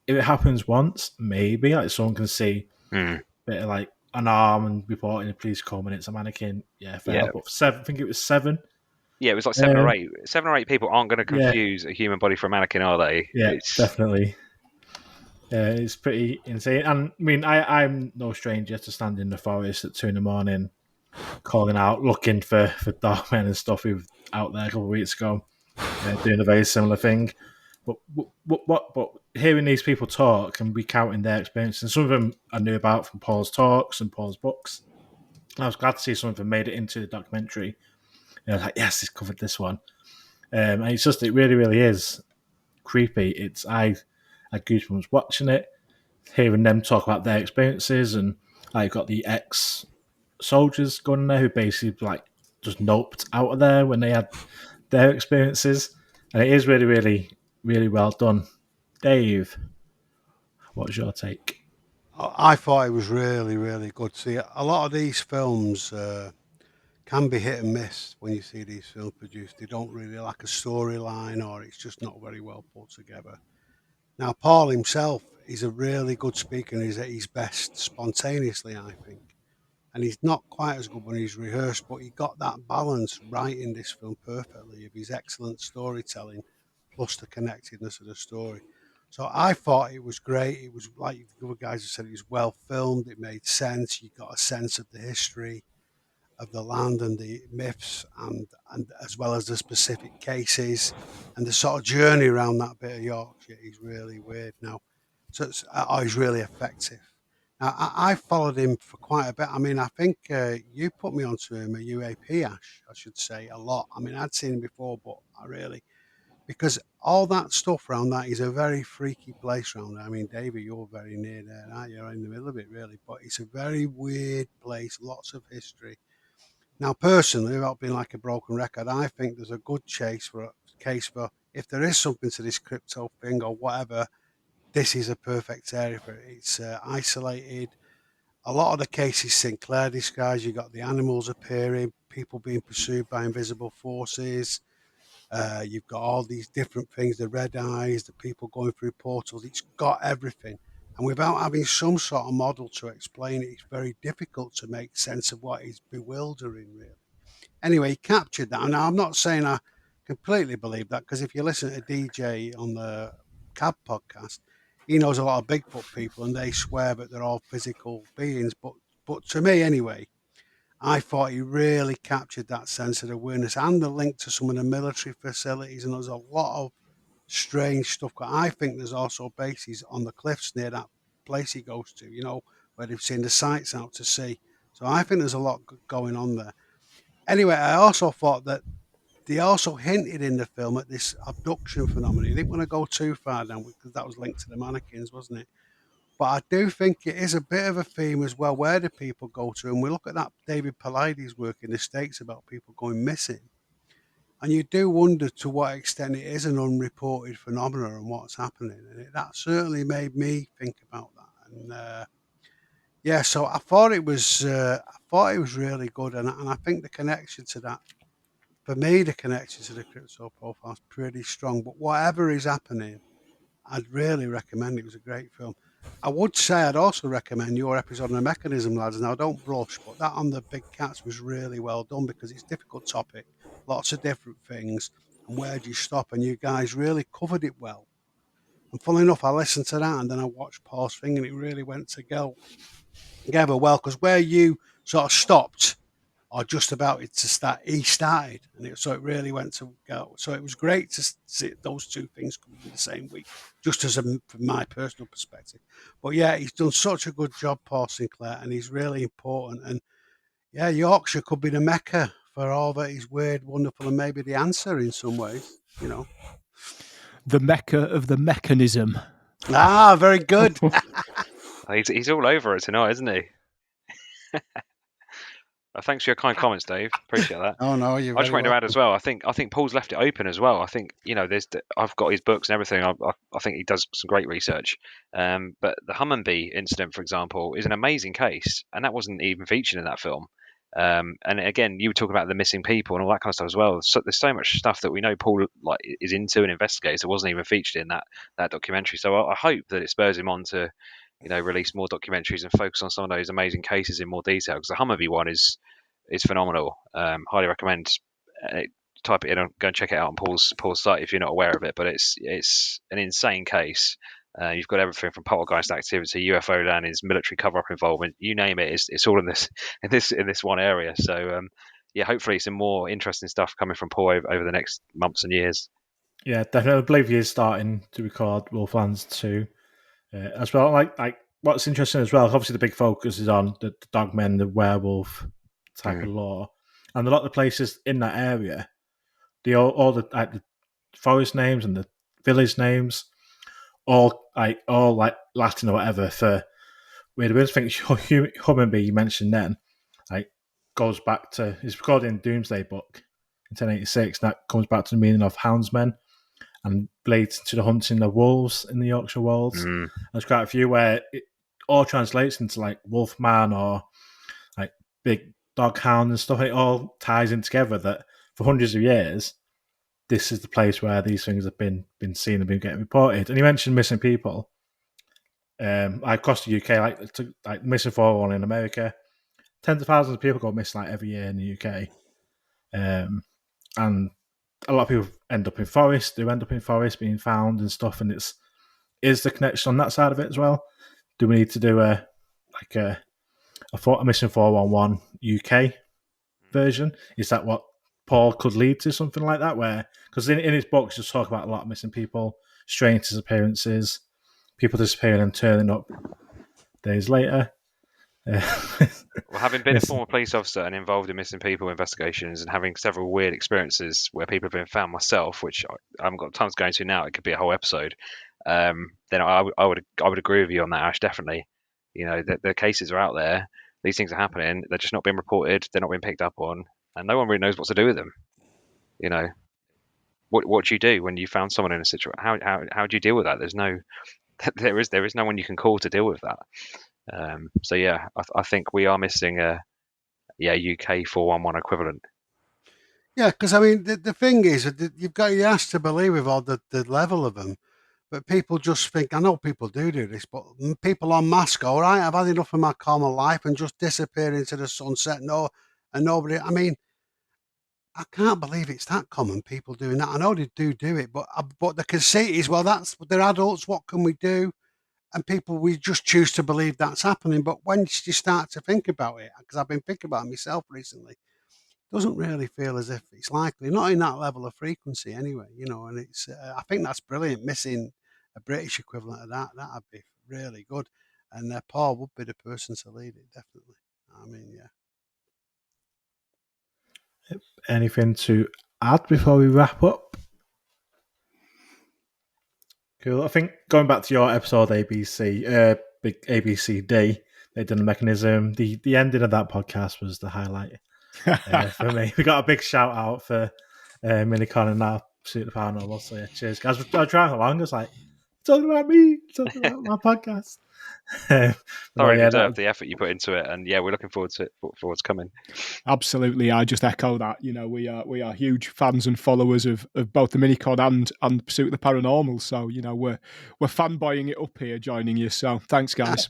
if it happens once, maybe like someone can see a bit of like an arm and report in the police come and it's a mannequin. Yeah, fair enough. But I think it was 7. Yeah, it was like 7 or 8. 7 or 8 people aren't going to confuse a human body for a mannequin, are they? Yeah, definitely. Yeah, it's pretty insane. And I mean, I'm no stranger to standing in the forest at 2 a.m, calling out, looking for dark men and stuff who were out there a couple of weeks ago, doing a very similar thing. But hearing these people talk and recounting their experiences, and some of them I knew about from Paul's talks and Paul's books. I was glad to see some of them made it into the documentary. I was like, yes, it's covered this one. And it's just, it really, really is creepy. I had goosebumps watching it, hearing them talk about their experiences, and I got the ex-soldiers going in there who basically like just noped out of there when they had their experiences, and it is really, really, really well done. Dave, what's your take? I thought it was really, really good. See, a lot of these films can be hit and miss when you see these films produced. They don't really like a storyline, or it's just not very well put together. Now, Paul himself is a really good speaker, and he's at his best spontaneously, I think. And he's not quite as good when he's rehearsed, but he got that balance right in this film perfectly of his excellent storytelling plus the connectedness of the story. So I thought it was great. It was like the other guys have said, it was well filmed. It made sense. You got a sense of the history of the land and the myths, and as well as the specific cases and the sort of journey around that bit of Yorkshire is really weird now. So he's really effective. Now, I followed him for quite a bit. I mean, I think you put me onto him, a UAP, Ash, I should say, a lot. I mean, I'd seen him before, but I really, because all that stuff around that is a very freaky place around there. I mean, Davey, you're very near there, aren't you? You're in the middle of it, really. But it's a very weird place, lots of history. Now, personally, without being like a broken record, I think there's a good case for if there is something to this crypto thing or whatever, this is a perfect area for it. It's isolated. A lot of the cases Sinclair describes, you got the animals appearing, people being pursued by invisible forces. You've got all these different things, the red eyes, the people going through portals. It's got everything. And without having some sort of model to explain it, it's very difficult to make sense of what is bewildering, really. Anyway, he captured that. Now, I'm not saying I completely believe that, because if you listen to DJ on the Cab podcast, he knows a lot of Bigfoot people and they swear that they're all physical beings. But to me, anyway, I thought he really captured that sense of awareness and the link to some of the military facilities. And there's a lot of strange stuff. I think there's also bases on the cliffs near that place he goes to, where they've seen the sights out to sea. So I think there's a lot going on there. Anyway, I also thought that they also hinted in the film at this abduction phenomenon. He didn't want to go too far down because that was linked to the mannequins, wasn't it? But I do think it is a bit of a theme as well. Where do people go to? And we look at that David Paulides' work in the States about people going missing. And you do wonder to what extent it is an unreported phenomenon and what's happening. And that certainly made me think about that. And yeah, so I thought it was really good. And I think the connection to that, for me, the connection to the crypto profile is pretty strong. But whatever is happening, I'd really recommend it. It was a great film. I would say I'd also recommend your episode on the mechanism, lads. Now, don't blush, but that on the big cats was really well done because it's a difficult topic, lots of different things, and where do you stop? And you guys really covered it well. And funnily enough, I listened to that and then I watched Paul's thing, and it really went together well, because where you sort of stopped, or just about it to start, he started, and so it really went to go. So it was great to see those two things coming in the same week, just as from my personal perspective. But yeah, he's done such a good job, Paul Sinclair, and he's really important. And yeah, Yorkshire could be the mecca for all that is weird, wonderful, and maybe the answer in some ways, The mecca of the mechanism. Ah, very good. He's all over it tonight, isn't he? Thanks for your kind comments, Dave. Appreciate that. Oh no, you're I just very wanted to add welcome. as well. I think Paul's left it open as well. I think I've got his books and everything. I think he does some great research. But the Hummingbee incident, for example, is an amazing case, and that wasn't even featured in that film. And again, you were talking about the missing people and all that kind of stuff as well. So there's so much stuff that we know Paul is into and investigates that wasn't even featured in that documentary. So I hope that it spurs him on to, release more documentaries and focus on some of those amazing cases in more detail. Because the Hummingbee one is phenomenal. Highly recommend. Type it in and go and check it out on Paul's site if you're not aware of it. But it's an insane case. You've got everything from poltergeist activity, UFO landings, military cover-up involvement. You name it, it's all in this one area. So yeah, hopefully some more interesting stuff coming from Paul over the next months and years. Yeah, definitely. I believe he is starting to record Wolflands 2 as well. Like what's interesting as well, obviously the big focus is on the dogmen, the werewolf type of lore, and a lot of the places in that area, all the forest names and the village names, all Latin or whatever for weird words. I think Hummingbee you mentioned then, goes back to his recorded in Doomsday Book in 1086. And that comes back to the meaning of houndsmen and relates to the hunting of wolves in the Yorkshire Wolds. There's quite a few where it all translates into like wolfman or like big dog hound and stuff. And it all ties in together that for hundreds of years, this is the place where these things have been seen and been getting reported. And you mentioned missing people. Across the UK, like missing 411 in America, tens of thousands of people go missing every year in the UK. And a lot of people end up in forests. They end up in forests being found and stuff. And is the connection on that side of it as well? Do we need to do a missing 411 UK version? Is that what Paul could lead to, something like that? Where, because in his books, just talk about a lot of missing people, strange disappearances, people disappearing and turning up days later. Well, having been a former police officer and involved in missing people investigations and having several weird experiences where people have been found myself, which I haven't got time to go into now, it could be a whole episode. Then I would agree with you on that, Ash. Definitely, the cases are out there. These things are happening. They're just not being reported. They're not being picked up on, and no one really knows what to do with them. What do you do when you found someone in a situation? How do you deal with that? There is no one you can call to deal with that. So yeah, I think we are missing a UK 411 equivalent. Yeah, because I mean the thing is that you're asked to believe with all the level of them, but people just think. I know people do this, but people en masse go, all right, I've had enough of my common life and just disappear into the sunset. No, and nobody. I mean, I can't believe it's that common. People doing that. I know they do it, but the conceit is, well, they're adults. What can we do? And we just choose to believe that's happening. But when you start to think about it, because I've been thinking about it myself recently, it doesn't really feel as if it's likely, not in that level of frequency anyway, and it's, I think that's brilliant. Missing a British equivalent of that'd be really good. And Paul would be the person to lead it, definitely. I mean, yeah. Anything to add before we wrap up? Cool. I think going back to your episode ABC, big ABCD, they've done the mechanism. The ending of that podcast was the highlight for me. We got a big shout out for Minicon and our Pursuit of the Paranormal. So yeah, cheers, guys. I was driving along. I was like, talking about me, talking about my podcast. Thoroughly deserve the effort you put into it, and yeah, we're looking forward to it. For what's coming. Absolutely, I just echo that. We are huge fans and followers of both the Minicon and Pursuit of the Paranormal. So we're fanboying it up here, joining you. So thanks, guys.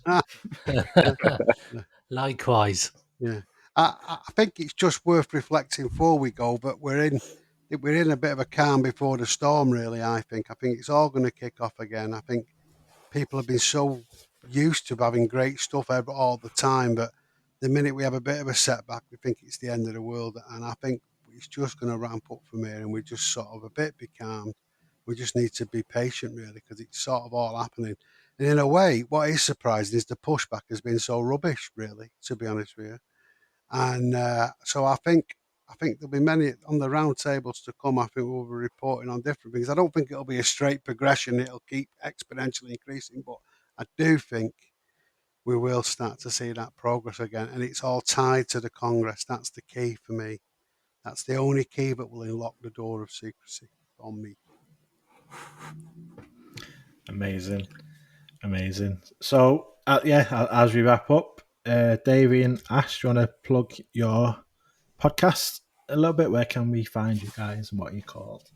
Likewise. Yeah, I think it's just worth reflecting before we go, but we're in a bit of a calm before the storm. Really, I think it's all going to kick off again. I think people have been so used to having great stuff all the time, but the minute we have a bit of a setback, we think it's the end of the world. And I think it's just going to ramp up from here, and we just sort of a bit be calm. We just need to be patient, really, because it's sort of all happening. And in a way, what is surprising is the pushback has been so rubbish, really, to be honest with you. And so I think there'll be many on the round tables to come. I think we'll be reporting on different things. I don't think it'll be a straight progression. It'll keep exponentially increasing, but I do think we will start to see that progress again. And it's all tied to the Congress. That's the key for me. That's the only key that will unlock the door of secrecy on me. Amazing. So, as we wrap up, Davey and Ash, do you want to plug your podcast a little bit? Where can we find you guys and what you're called?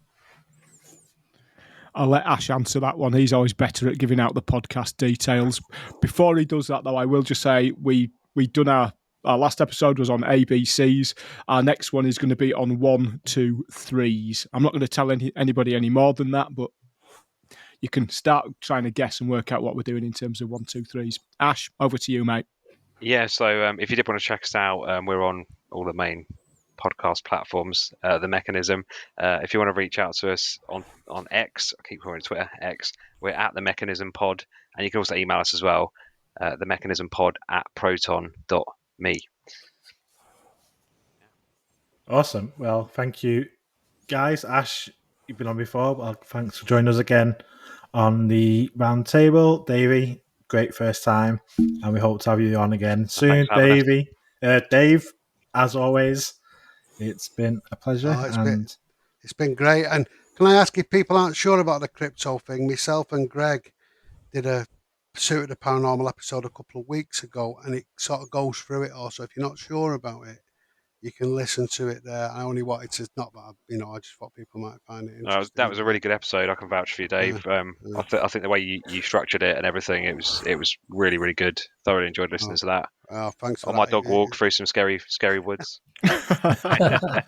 I'll let Ash answer that one. He's always better at giving out the podcast details. Before he does that, though, I will just say we done our last episode was on ABCs. Our next one is going to be on 1, 2, 3s. I'm not going to tell anybody any more than that, but you can start trying to guess and work out what we're doing in terms of 1, 2, 3s. Ash, over to you, mate. Yeah, so if you did want to check us out, we're on all the main podcast platforms, The Mechanism. If you want to reach out to us on X, I keep calling it Twitter, X, we're at The Mechanism Pod, and you can also email us as well, themechaniSmPod@proton.me. Awesome. Well, thank you, guys. Ash, you've been on before, but thanks for joining us again on the round table. Davey, great first time, and we hope to have you on again soon. Davey, Dave, as always, it's been a pleasure. It's been great. And can I ask, if people aren't sure about the crypto thing, myself and Greg did a Pursuit of the Paranormal episode a couple of weeks ago, and it sort of goes through it also. If you're not sure about it, you can listen to it there. I only wanted to, not that I just thought people might find it interesting. That was a really good episode. I can vouch for you, Dave. I think the way you structured it and everything, it was really, really good. Thoroughly enjoyed listening to that. Oh, thanks for on that. My dog walk through some scary woods. Yeah,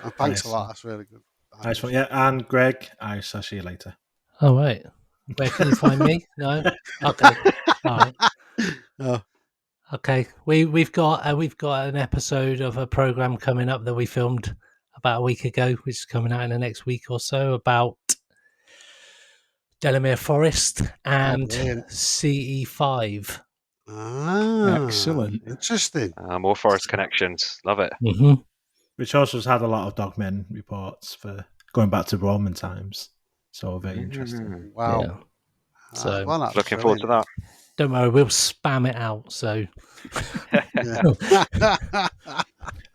and thanks a lot. That's really good. Nice one. Yeah, and Greg, I shall see you later. All right. Where can you find me? No. Okay. All right. Oh. Okay. We've got an episode of a program coming up that we filmed about a week ago, which is coming out in the next week or so, about Delamere Forest and CE5. Excellent. Interesting. More forest connections. Love it. Mm-hmm. Which also has had a lot of dogmen reports for going back to Roman times. So very interesting. Wow. Yeah. So looking forward to that. Don't worry, we'll spam it out. So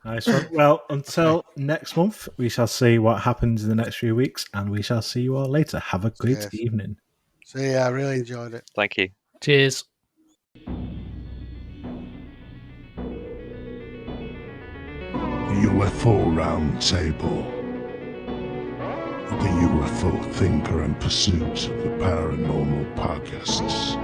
Nice one. Well, until next month, we shall see what happens in the next few weeks, and we shall see you all later. Have a great evening. See ya. I really enjoyed it. Thank you. Cheers. UFO Roundtable. The UFO Thinker and Pursuit of the Paranormal podcasts.